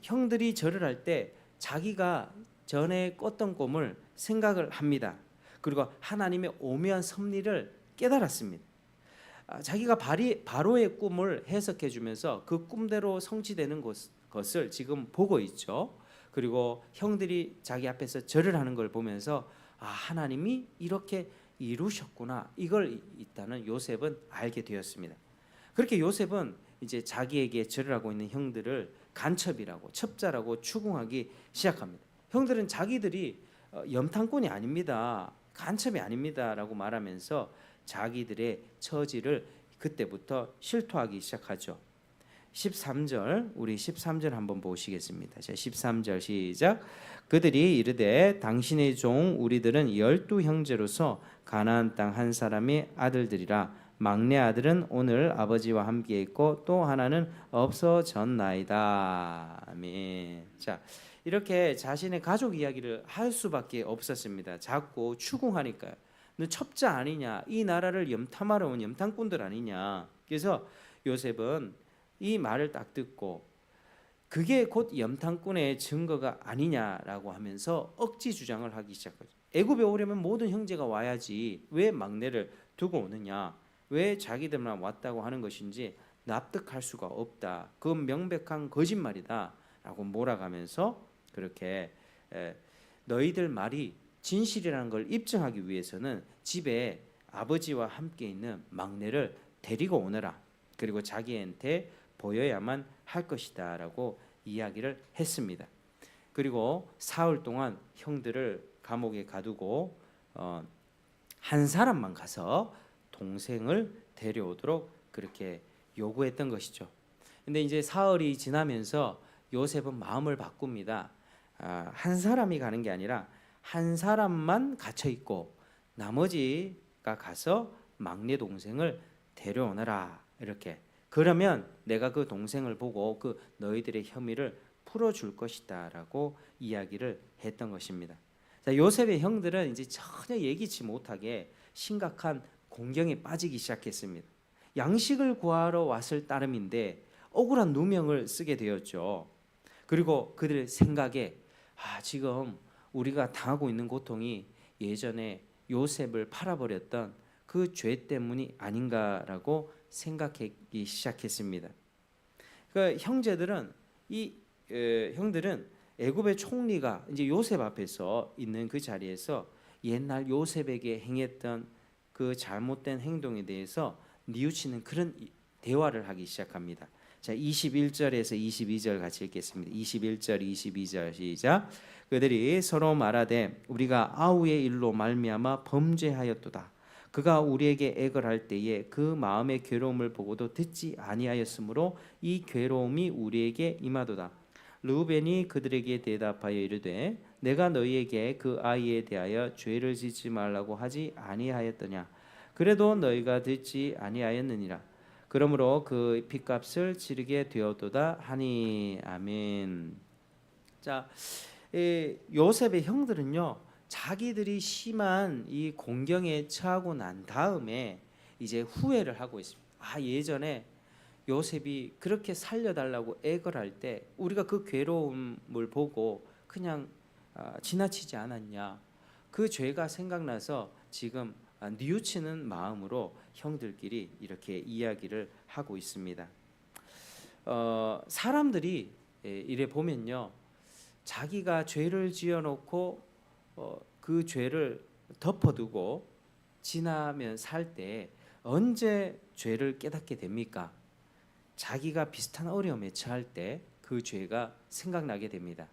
형들이 절을 할 때 자기가 전에 꿨던 꿈을 생각을 합니다. 그리고 하나님의 오묘한 섭리를 깨달았습니다. 자기가 바로의 꿈을 해석해 주면서 그 꿈대로 성취되는 것을 지금 보고 있죠. 그리고 형들이 자기 앞에서 절을 하는 걸 보면서 하나님이 이렇게 이루셨구나, 이걸 일단은 요셉은 알게 되었습니다. 그렇게 요셉은 이제 자기에게 절을 하고 있는 형들을 간첩이라고, 첩자라고 추궁하기 시작합니다. 형들은 자기들이 염탐꾼이 아닙니다, 간첩이 아닙니다라고 말하면서 자기들의 처지를 그때부터 실토하기 시작하죠. 13절, 우리 13절 한번 보시겠습니다. 자, 13절 시작. 그들이 이르되 당신의 종 우리들은 12형제로서 가나안 땅 한 사람의 아들들이라 막내 아들은 오늘 아버지와 함께 있고 또 하나는 없어졌나이다. 아멘. 자, 이렇게 자신의 가족 이야기를 할 수밖에 없었습니다. 자꾸 추궁하니까요. 너 첩자 아니냐, 이 나라를 염탐하러 온 염탐꾼들 아니냐. 그래서 요셉은 이 말을 딱 듣고 그게 곧 염탐꾼의 증거가 아니냐라고 하면서 억지 주장을 하기 시작하죠. 애굽에 오려면 모든 형제가 와야지 왜 막내를 두고 오느냐, 왜 자기들만 왔다고 하는 것인지 납득할 수가 없다, 그건 명백한 거짓말이다 라고 몰아가면서 그렇게 너희들 말이 진실이라는 걸 입증하기 위해서는 집에 아버지와 함께 있는 막내를 데리고 오너라, 그리고 자기한테 보여야만 할 것이다 라고 이야기를 했습니다. 그리고 사흘 동안 형들을 감옥에 가두고 한 사람만 가서 동생을 데려오도록 그렇게 요구했던 것이죠. 근데 이제 사흘이 지나면서 요셉은 마음을 바꿉니다. 한 사람이 가는 게 아니라 한 사람만 갇혀 있고 나머지가 가서 막내 동생을 데려오너라, 이렇게. 그러면 내가 그 동생을 보고 그 너희들의 혐의를 풀어줄 것이다라고 이야기를 했던 것입니다. 자, 요셉의 형들은 이제 전혀 예기치 못하게 심각한 공경에 빠지기 시작했습니다. 양식을 구하러 왔을 따름인데 억울한 누명을 쓰게 되었죠. 그리고 그들 생각에 지금 우리가 당하고 있는 고통이 예전에 요셉을 팔아버렸던 그 죄 때문이 아닌가라고 생각하기 시작했습니다. 그 형들은 애굽의 총리가 이제 요셉 앞에서 있는 그 자리에서 옛날 요셉에게 행했던 그 잘못된 행동에 대해서 뉘우치는 그런 대화를 하기 시작합니다. 자, 21절에서 22절 같이 읽겠습니다. 21절, 22절 시작. 그들이 서로 말하되 우리가 아우의 일로 말미암아 범죄하였도다. 그가 우리에게 액을 할 때에 그 마음의 괴로움을 보고도 듣지 아니하였으므로 이 괴로움이 우리에게 임하도다. 르우벤이 그들에게 대답하여 이르되 내가 너희에게 그 아이에 대하여 죄를 짓지 말라고 하지 아니하였더냐. 그래도 너희가 듣지 아니하였느니라. 그러므로 그 핏값을 치르게 되었도다 하니. 아멘. 자, 요셉의 형들은요, 자기들이 심한 이 공경에 처하고 난 다음에 이제 후회를 하고 있습니다. 예전에 요셉이 그렇게 살려달라고 애걸할 때 우리가 그 괴로움을 보고 그냥 지나치지 않았냐. 그 죄가 생각나서 지금 뉘우치는 마음으로 형들끼리 이렇게 이야기를 하고 있습니다. 사람들이 이래 보면요, 자기가 죄를 지어놓고 그 죄를 덮어두고 지나면 살 때 언제 죄를 깨닫게 됩니까? 자기가 비슷한 어려움에 처할 때 그 죄가 생각나게 됩니다.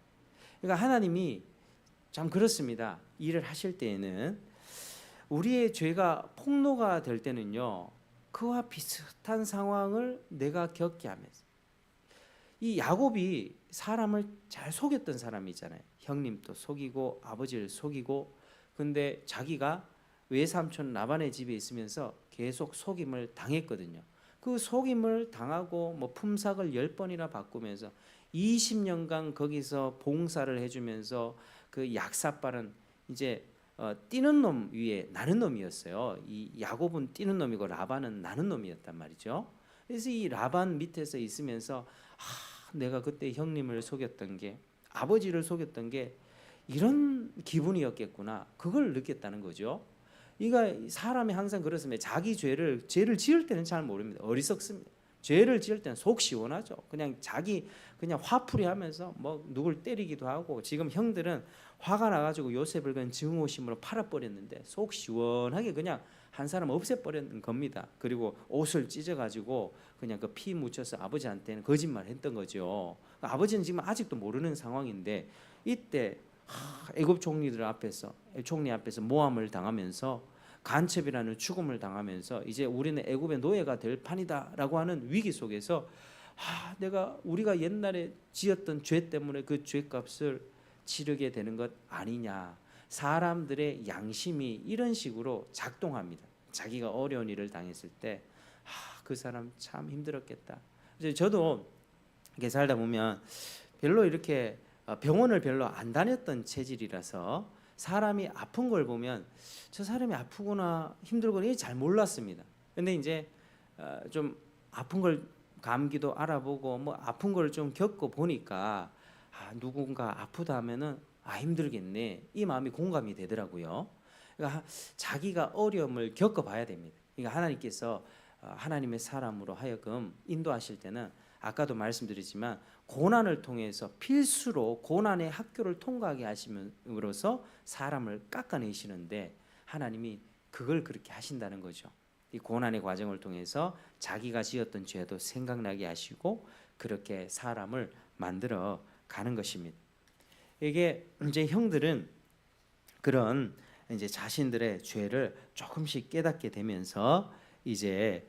그러니까 하나님이 참 그렇습니다. 일을 하실 때에는 우리의 죄가 폭로가 될 때는요, 그와 비슷한 상황을 내가 겪게 하면서, 이 야곱이 사람을 잘 속였던 사람이잖아요. 형님도 속이고 아버지를 속이고, 근데 자기가 외삼촌 라반의 집에 있으면서 계속 속임을 당했거든요. 그 속임을 당하고 뭐 품삯을 10번이나 바꾸면서 20년간 거기서 봉사를 해주면서 그 약사빨은 이제 뛰는 놈 위에 나는 놈이었어요. 이 야곱은 뛰는 놈이고 라반은 나는 놈이었단 말이죠. 그래서 이 라반 밑에서 있으면서 내가 그때 형님을 속였던 게, 아버지를 속였던 게 이런 기분이었겠구나, 그걸 느꼈다는 거죠. 그러니까 사람이 항상 그렇습니다. 자기 죄를 지을 때는 잘 모릅니다. 어리석습니다. 죄를 지을 때는 속 시원하죠. 그냥 자기 그냥 화풀이하면서 뭐 누굴 때리기도 하고, 지금 형들은 화가 나가지고 요셉을 그냥 증오심으로 팔아버렸는데 속 시원하게 그냥 한 사람 없애버렸는 겁니다. 그리고 옷을 찢어가지고 그냥 그 피 묻혀서 아버지한테는 거짓말했던 거죠. 아버지는 지금 아직도 모르는 상황인데, 이때 애굽 총리들 앞에서, 총리 앞에서 모함을 당하면서 간첩이라는 죽음을 당하면서 이제 우리는 애굽의 노예가 될 판이다라고 하는 위기 속에서 우리가 옛날에 지었던 죄 때문에 그 죄값을 치르게 되는 것 아니냐. 사람들의 양심이 이런 식으로 작동합니다. 자기가 어려운 일을 당했을 때 그 사람 참 힘들었겠다. 저도 이렇게 살다 보면 별로 이렇게 병원을 별로 안 다녔던 체질이라서 사람이 아픈 걸 보면 저 사람이 아프구나 힘들구나 잘 몰랐습니다. 근데 이제 좀 아픈 걸, 감기도 알아보고 뭐 아픈 걸 좀 겪어 보니까 누군가 아프다 하면은 힘들겠네, 이 마음이 공감이 되더라고요. 그러니까 자기가 어려움을 겪어봐야 됩니다. 그러니까 하나님께서 하나님의 사람으로 하여금 인도하실 때는 아까도 말씀드리지만 고난을 통해서 필수로 고난의 학교를 통과하게 하심으로써 사람을 깎아내시는데, 하나님이 그걸 그렇게 하신다는 거죠. 이 고난의 과정을 통해서 자기가 지었던 죄도 생각나게 하시고 그렇게 사람을 만들어 가는 것입니다. 이게 이제 형들은 그런 이제 자신들의 죄를 조금씩 깨닫게 되면서 이제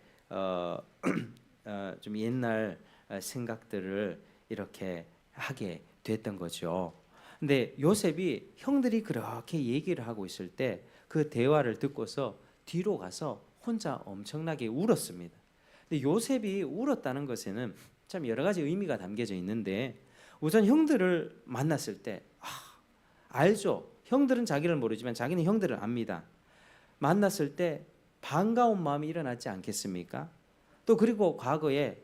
좀 옛날 생각들을 이렇게 하게 됐던 거죠. 근데 요셉이 형들이 그렇게 얘기를 하고 있을 때 그 대화를 듣고서 뒤로 가서 혼자 엄청나게 울었습니다. 근데 요셉이 울었다는 것에는 참 여러 가지 의미가 담겨져 있는데, 우선 형들을 만났을 때 알죠. 형들은 자기를 모르지만 자기는 형들을 압니다. 만났을 때 반가운 마음이 일어나지 않겠습니까? 또 그리고 과거에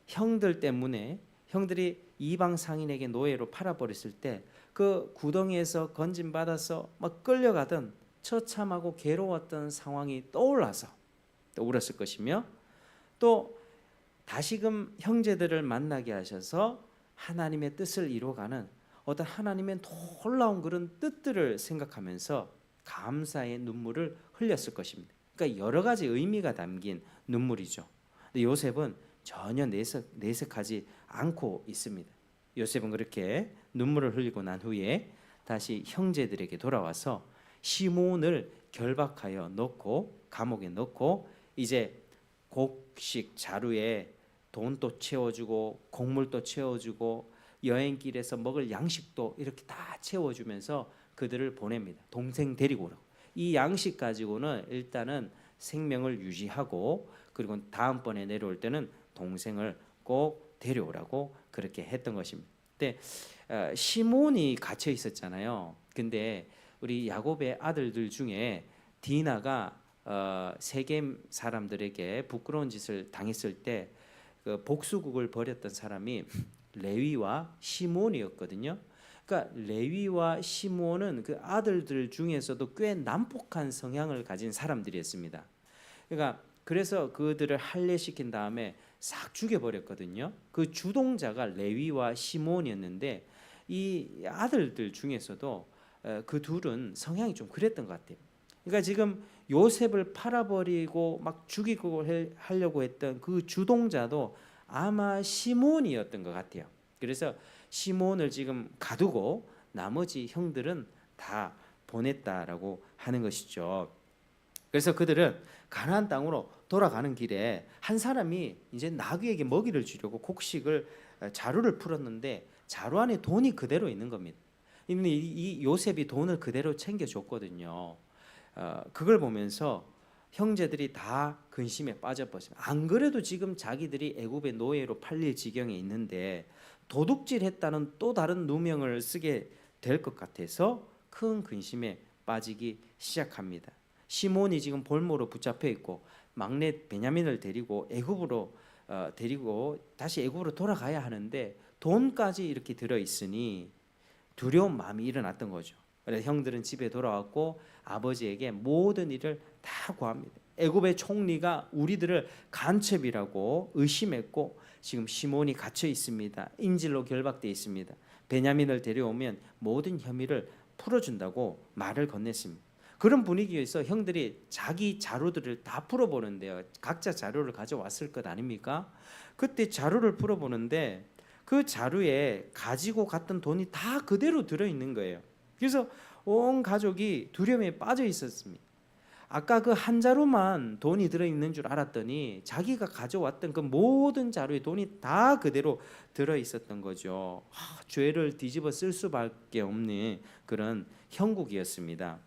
형들 때문에 형들이 이방 상인에게 노예로 팔아버렸을 때 그 구덩이에서 건짐받아서 막 끌려가던 처참하고 괴로웠던 상황이 떠올라서 또 울었을 것이며, 또 다시금 형제들을 만나게 하셔서 하나님의 뜻을 이루어가는 어떤 하나님의 놀라운 그런 뜻들을 생각하면서 감사의 눈물을 흘렸을 것입니다. 그러니까 여러 가지 의미가 담긴 눈물이죠. 근데 요셉은 전혀 내색하지 않고 있습니다. 요셉은 그렇게 눈물을 흘리고 난 후에 다시 형제들에게 돌아와서 시몬을 결박하여 넣고 감옥에 넣고, 이제 곡식 자루에 돈도 채워주고 곡물도 채워주고 여행길에서 먹을 양식도 이렇게 다 채워주면서 그들을 보냅니다. 동생 데리고 오라고. 이 양식 가지고는 일단은 생명을 유지하고 그리고 다음번에 내려올 때는 동생을 꼭 데려오라고 그렇게 했던 것입니다. 근데 시몬이 갇혀 있었잖아요. 근데 우리 야곱의 아들들 중에 디나가 세겜 사람들에게 부끄러운 짓을 당했을 때 그 복수국을 벌였던 사람이 레위와 시몬이었거든요. 그러니까 레위와 시몬은 그 아들들 중에서도 꽤 난폭한 성향을 가진 사람들이었습니다. 그러니까 그래서 그들을 할례시킨 다음에 싹 죽여버렸거든요. 그 주동자가 레위와 시몬이었는데 이 아들들 중에서도 그 둘은 성향이 좀 그랬던 것 같아요. 그러니까 지금 요셉을 팔아버리고 막 죽이고 하려고 했던 그 주동자도 아마 시몬이었던 것 같아요. 그래서 시몬을 지금 가두고 나머지 형들은 다 보냈다라고 하는 것이죠. 그래서 그들은 가나안 땅으로 돌아가는 길에 한 사람이 이제 나귀에게 먹이를 주려고 곡식을 자루를 풀었는데 자루 안에 돈이 그대로 있는 겁니다. 이 요셉이 돈을 그대로 챙겨줬거든요. 그걸 보면서 형제들이 다 근심에 빠져버렸습니다. 안 그래도 지금 자기들이 애굽의 노예로 팔릴 지경에 있는데 도둑질했다는 또 다른 누명을 쓰게 될 것 같아서 큰 근심에 빠지기 시작합니다. 시몬이 지금 볼모로 붙잡혀 있고 막내 베냐민을 데리고 애굽으로 데리고 다시 애굽으로 돌아가야 하는데 돈까지 이렇게 들어 있으니 두려운 마음이 일어났던 거죠. 그래서 형들은 집에 돌아왔고 아버지에게 모든 일을 다 구합니다. 애굽의 총리가 우리들을 간첩이라고 의심했고 지금 시몬이 갇혀 있습니다. 인질로 결박돼 있습니다. 베냐민을 데려오면 모든 혐의를 풀어준다고 말을 건넸습니다. 그런 분위기에서 형들이 자기 자료들을 다 풀어보는데요. 각자 자료를 가져왔을 것 아닙니까? 그때 자료를 풀어보는데 그 자료에 가지고 갔던 돈이 다 그대로 들어있는 거예요. 그래서 온 가족이 두려움에 빠져 있었습니다. 아까 그 한 자루만 돈이 들어있는 줄 알았더니 자기가 가져왔던 그 모든 자루에 돈이 다 그대로 들어있었던 거죠. 죄를 뒤집어 쓸 수밖에 없는 그런 형국이었습니다.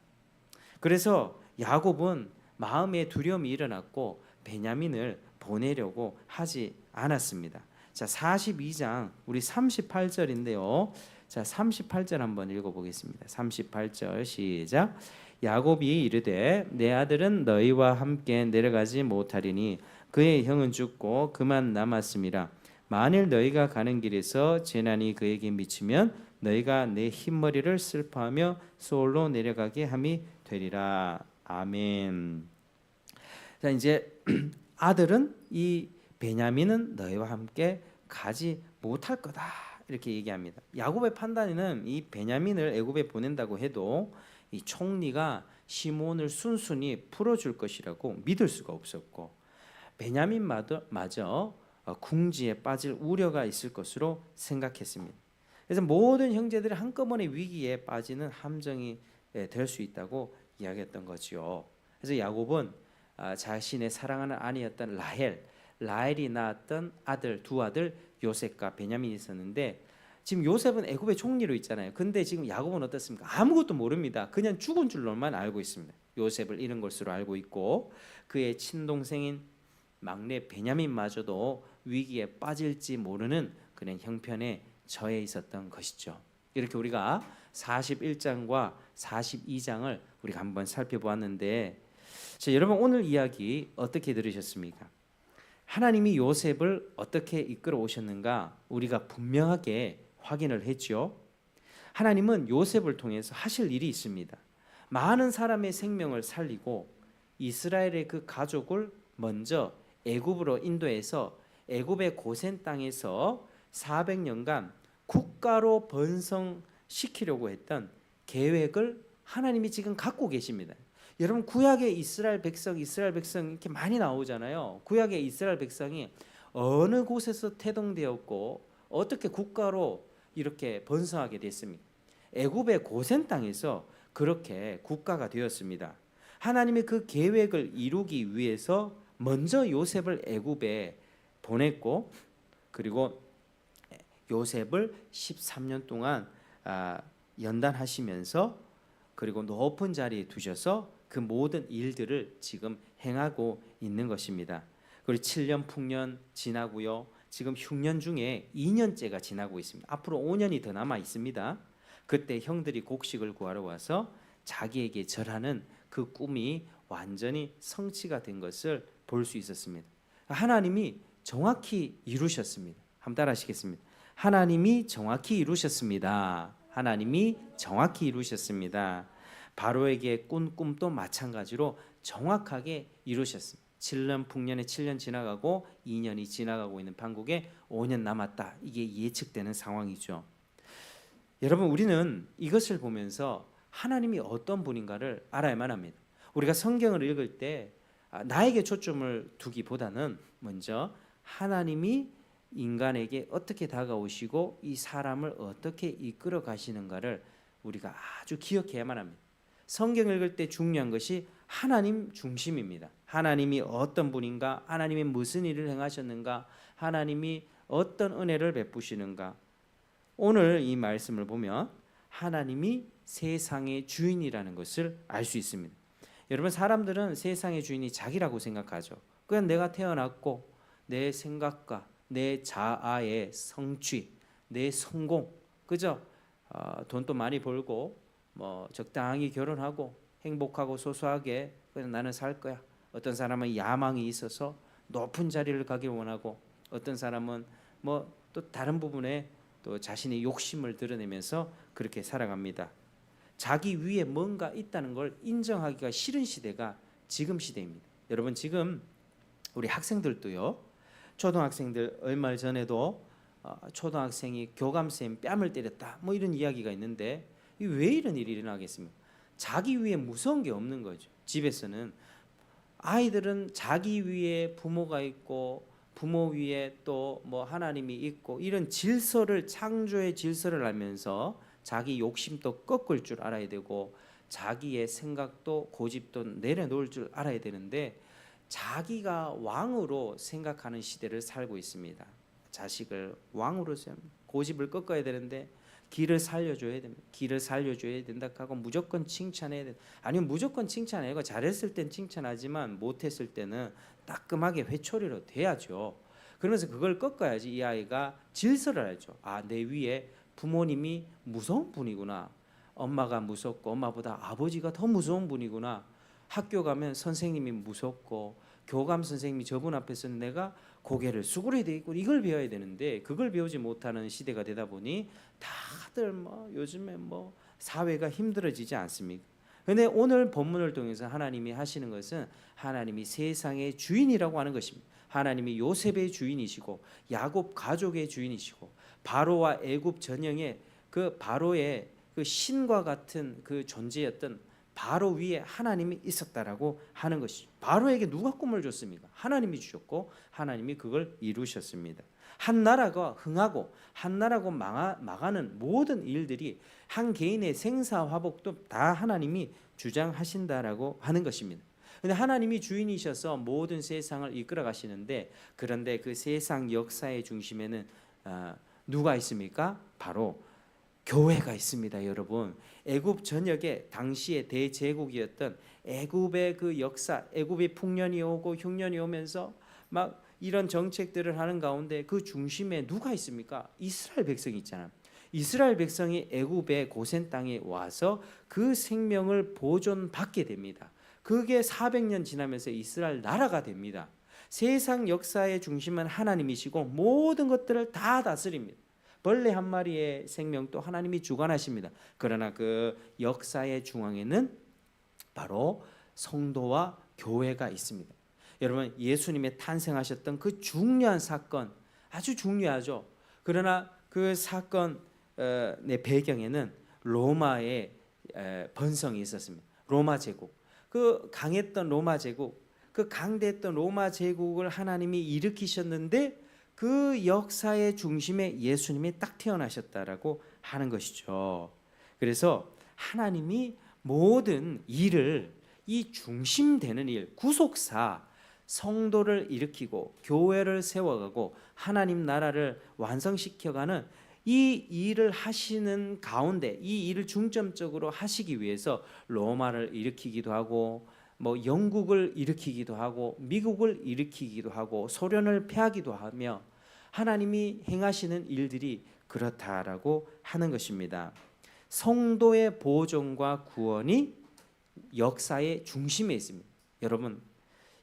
그래서 야곱은 마음에 두려움이 일어났고 베냐민을 보내려고 하지 않았습니다. 자, 42장 우리 38절인데요. 자, 38절 한번 읽어보겠습니다. 38절 시작. 야곱이 이르되 내 아들은 너희와 함께 내려가지 못하리니 그의 형은 죽고 그만 남았음이라. 만일 너희가 가는 길에서 재난이 그에게 미치면 너희가 내 흰머리를 슬퍼하며 소홀로 내려가게 함이 되리라. 아멘. 자, 이제 아들은 이 베냐민은 너희와 함께 가지 못할 거다 이렇게 얘기합니다. 야곱의 판단에는 이 베냐민을 애굽에 보낸다고 해도 이 총리가 시몬을 순순히 풀어줄 것이라고 믿을 수가 없었고 베냐민마저 궁지에 빠질 우려가 있을 것으로 생각했습니다. 그래서 모든 형제들이 한꺼번에 위기에 빠지는 함정이 될 수 있다고 이야기했던 거지요. 그래서 야곱은 자신의 사랑하는 아내였던 라헬이 낳았던 두 아들 요셉과 베냐민이 있었는데 지금 요셉은 애굽의 총리로 있잖아요. 근데 지금 야곱은 어떻습니까? 아무것도 모릅니다. 그냥 죽은 줄로만 알고 있습니다. 요셉을 잃은 것으로 알고 있고 그의 친동생인 막내 베냐민마저도 위기에 빠질지 모르는 그런 형편에 처해 있었던 것이죠. 이렇게 우리가 41장과 42장을 우리가 한번 살펴보았는데 자, 여러분 오늘 이야기 어떻게 들으셨습니까? 하나님이 요셉을 어떻게 이끌어 오셨는가 우리가 분명하게 확인을 했죠. 하나님은 요셉을 통해서 하실 일이 있습니다. 많은 사람의 생명을 살리고 이스라엘의 그 가족을 먼저 애굽으로 인도해서 애굽의 고센 땅에서 400년간 국가로 번성시키려고 했던 계획을 하나님이 지금 갖고 계십니다. 여러분 구약의 이스라엘 백성 이렇게 많이 나오잖아요. 구약의 이스라엘 백성이 어느 곳에서 태동되었고 어떻게 국가로 이렇게 번성하게 됐습니까? 애굽의 고센 땅에서 그렇게 국가가 되었습니다. 하나님의 그 계획을 이루기 위해서 먼저 요셉을 애굽에 보냈고 그리고 요셉을 13년 동안 연단하시면서 그리고 높은 자리에 두셔서 그 모든 일들을 지금 행하고 있는 것입니다. 그리고 7년 풍년 지나고요. 지금 흉년 중에 2년째가 지나고 있습니다. 앞으로 5년이 더 남아 있습니다. 그때 형들이 곡식을 구하러 와서 자기에게 절하는 그 꿈이 완전히 성취가 된 것을 볼 수 있었습니다. 하나님이 정확히 이루셨습니다. 한번 따라하시겠습니다. 하나님이 정확히 이루셨습니다. 하나님이 정확히 이루셨습니다. 바로에게 꾼 꿈도 마찬가지로 정확하게 이루셨습니다. 7년 풍년에 7년 지나가고 2년이 지나가고 있는 판국에 5년 남았다. 이게 예측되는 상황이죠. 여러분, 우리는 이것을 보면서 하나님이 어떤 분인가를 알아야만 합니다. 우리가 성경을 읽을 때 나에게 초점을 두기보다는 먼저 하나님이 인간에게 어떻게 다가오시고 이 사람을 어떻게 이끌어 가시는가를 우리가 아주 기억해야만 합니다. 성경 읽을 때 중요한 것이 하나님 중심입니다. 하나님이 어떤 분인가, 하나님이 무슨 일을 행하셨는가, 하나님이 어떤 은혜를 베푸시는가. 오늘 이 말씀을 보면 하나님이 세상의 주인이라는 것을 알 수 있습니다. 여러분, 사람들은 세상의 주인이 자기라고 생각하죠. 그냥 내가 태어났고 내 생각과 내 자아의 성취, 내 성공, 그죠? 돈도 많이 벌고 뭐 적당히 결혼하고 행복하고 소소하게 그냥 나는 살 거야. 어떤 사람은 야망이 있어서 높은 자리를 가길 원하고, 어떤 사람은 뭐 또 다른 부분에 또 자신의 욕심을 드러내면서 그렇게 살아갑니다. 자기 위에 뭔가 있다는 걸 인정하기가 싫은 시대가 지금 시대입니다. 여러분, 지금 우리 학생들도요, 초등학생들 얼마 전에도 초등학생이 교감쌤 뺨을 때렸다 뭐 이런 이야기가 있는데, 왜 이런 일이 일어나겠습니까? 자기 위에 무서운 게 없는 거죠. 집에서는 아이들은 자기 위에 부모가 있고 부모 위에 또 뭐 하나님이 있고 이런 질서를, 창조의 질서를 알면서 자기 욕심도 꺾을 줄 알아야 되고 자기의 생각도 고집도 내려놓을 줄 알아야 되는데, 자기가 왕으로 생각하는 시대를 살고 있습니다. 자식을 왕으로 고집을 꺾어야 되는데 길을 살려줘야 됩니다. 길을 살려줘야 된다 하고 무조건 칭찬해야 된다. 아니면 무조건 칭찬 아니고 잘했을 땐 칭찬하지만 못했을 때는 따끔하게 회초리로 돼야죠. 그러면서 그걸 꺾어야지 이 아이가 질서를 알죠. 아, 내 위에 부모님이 무서운 분이구나. 엄마가 무섭고 엄마보다 아버지가 더 무서운 분이구나. 학교 가면 선생님이 무섭고 교감 선생님이 저분 앞에서는 내가 고개를 수그려야 되고 이걸 배워야 되는데, 그걸 배우지 못하는 시대가 되다 보니 다들 뭐 요즘에 뭐 사회가 힘들어지지 않습니까? 근데 오늘 본문을 통해서 하나님이 하시는 것은 하나님이 세상의 주인이라고 하는 것입니다. 하나님이 요셉의 주인이시고 야곱 가족의 주인이시고 바로와 애굽 전역의 그 바로의 그 신과 같은 그 존재였던 바로 위에 하나님이 있었다라고 하는 것이죠. 바로에게 누가 꿈을 줬습니까? 하나님이 주셨고 하나님이 그걸 이루셨습니다. 한 나라가 흥하고 한 나라가 망하는 모든 일들이 한 개인의 생사화복도 다 하나님이 주장하신다라고 하는 것입니다. 근데 하나님이 주인이셔서 모든 세상을 이끌어 가시는데, 그런데 그 세상 역사의 중심에는 누가 있습니까? 바로 교회가 있습니다. 여러분, 애굽 전역에 당시의 대제국이었던 애굽의 그 역사, 애굽의 풍년이 오고 흉년이 오면서 막 이런 정책들을 하는 가운데 그 중심에 누가 있습니까? 이스라엘 백성이 있잖아요. 이스라엘 백성이 애굽의 고센 땅에 와서 그 생명을 보존받게 됩니다. 그게 400년 지나면서 이스라엘 나라가 됩니다. 세상 역사의 중심은 하나님이시고 모든 것들을 다 다스립니다. 벌레 한 마리의 생명도 하나님이 주관하십니다. 그러나 그 역사의 중앙에는 바로 성도와 교회가 있습니다. 여러분, 예수님의 탄생하셨던 그 중요한 사건, 아주 중요하죠. 그러나 그 사건의 배경에는 로마의 번성이 있었습니다. 로마 제국, 그 강했던 로마 제국, 그 강대했던 로마 제국을 하나님이 일으키셨는데 그 역사의 중심에 예수님이 딱 태어나셨다라고 하는 것이죠. 그래서 하나님이 모든 일을, 이 중심되는 일, 구속사, 성도를 일으키고 교회를 세워가고 하나님 나라를 완성시켜가는 이 일을 하시는 가운데 이 일을 중점적으로 하시기 위해서 로마를 일으키기도 하고 뭐 영국을 일으키기도 하고 미국을 일으키기도 하고 소련을 패하기도 하며 하나님이 행하시는 일들이 그렇다라고 하는 것입니다. 성도의 보존과 구원이 역사의 중심에 있습니다. 여러분,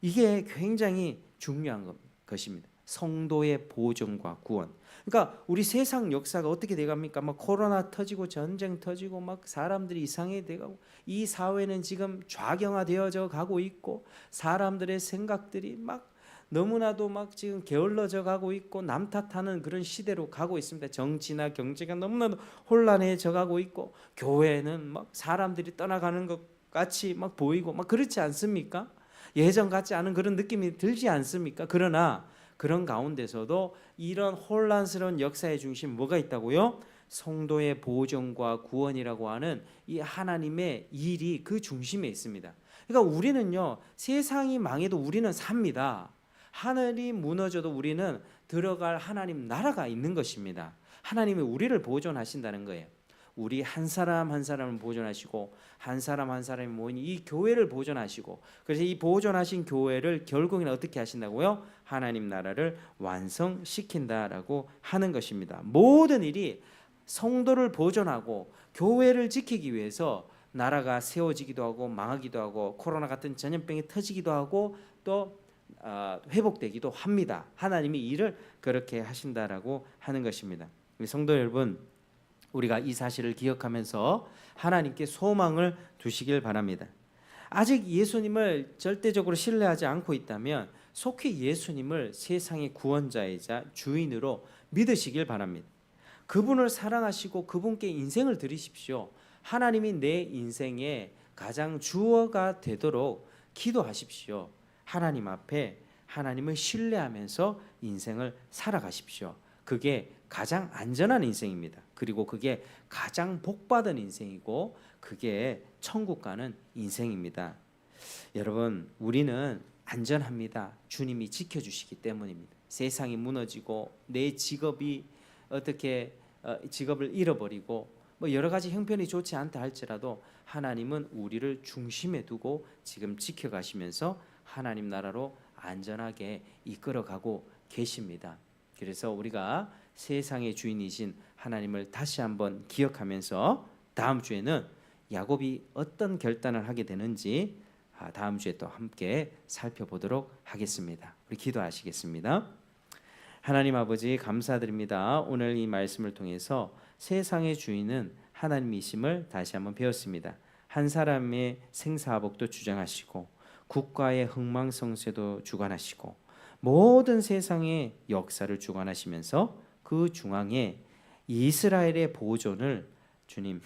이게 굉장히 중요한 것입니다. 성도의 보존과 구원. 그러니까 우리 세상 역사가 어떻게 돼갑니까? 막 코로나 터지고 전쟁 터지고 막 사람들이 이상해 돼가고 이 사회는 지금 좌경화되어져 가고 있고 사람들의 생각들이 막 너무나도 막 지금 게을러져 가고 있고 남 탓하는 그런 시대로 가고 있습니다. 정치나 경제가 너무나도 혼란해져 가고 있고 교회는 막 사람들이 떠나가는 것 같이 막 보이고 막 그렇지 않습니까? 예전 같지 않은 그런 느낌이 들지 않습니까? 그러나 그런 가운데서도 이런 혼란스러운 역사의 중심 뭐가 있다고요? 성도의 보존과 구원이라고 하는 이 하나님의 일이 그 중심에 있습니다. 그러니까 우리는요, 세상이 망해도 우리는 삽니다. 하늘이 무너져도 우리는 들어갈 하나님 나라가 있는 것입니다. 하나님이 우리를 보존하신다는 거예요. 우리 한 사람 한 사람을 보존하시고 한 사람 한 사람이 모인 이 교회를 보존하시고, 그래서 이 보존하신 교회를 결국에는 어떻게 하신다고요? 하나님 나라를 완성시킨다라고 하는 것입니다. 모든 일이 성도를 보존하고 교회를 지키기 위해서 나라가 세워지기도 하고 망하기도 하고 코로나 같은 전염병이 터지기도 하고 또 회복되기도 합니다. 하나님이 일을 그렇게 하신다라고 하는 것입니다. 성도 여러분, 우리가 이 사실을 기억하면서 하나님께 소망을 두시길 바랍니다. 아직 예수님을 절대적으로 신뢰하지 않고 있다면 속히 예수님을 세상의 구원자이자 주인으로 믿으시길 바랍니다. 그분을 사랑하시고 그분께 인생을 드리십시오. 하나님이 내 인생의 가장 주어가 되도록 기도하십시오. 하나님 앞에 하나님을 신뢰하면서 인생을 살아가십시오. 그게 가장 안전한 인생입니다. 그리고 그게 가장 복받은 인생이고 그게 천국 가는 인생입니다. 여러분, 우리는 안전합니다. 주님이 지켜주시기 때문입니다. 세상이 무너지고 내 직업이 어떻게 직업을 잃어버리고 뭐 여러 가지 형편이 좋지 않다 할지라도 하나님은 우리를 중심에 두고 지금 지켜가시면서 하나님 나라로 안전하게 이끌어가고 계십니다. 그래서 우리가 세상의 주인이신 하나님을 다시 한번 기억하면서 다음 주에는 야곱이 어떤 결단을 하게 되는지 다음 주에 또 함께 살펴보도록 하겠습니다. 우리 기도하시겠습니다. 하나님 아버지, 감사드립니다. 오늘 이 말씀을 통해서 세상의 주인은 하나님이심을 다시 한번 배웠습니다. 한 사람의 생사복도 주장하시고 국가의 흥망성쇠도 주관하시고 모든 세상의 역사를 주관하시면서 그 중앙에 이스라엘의 보존을 주님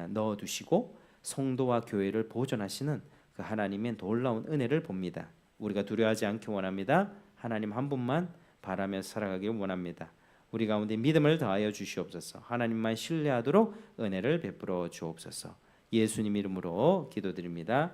넣어두시고 성도와 교회를 보존하시는 그 하나님의 놀라운 은혜를 봅니다. 우리가 두려워하지 않기 원합니다. 하나님 한 분만 바라며 살아가길 원합니다. 우리 가운데 믿음을 더하여 주시옵소서. 하나님만 신뢰하도록 은혜를 베풀어 주옵소서. 예수님 이름으로 기도드립니다.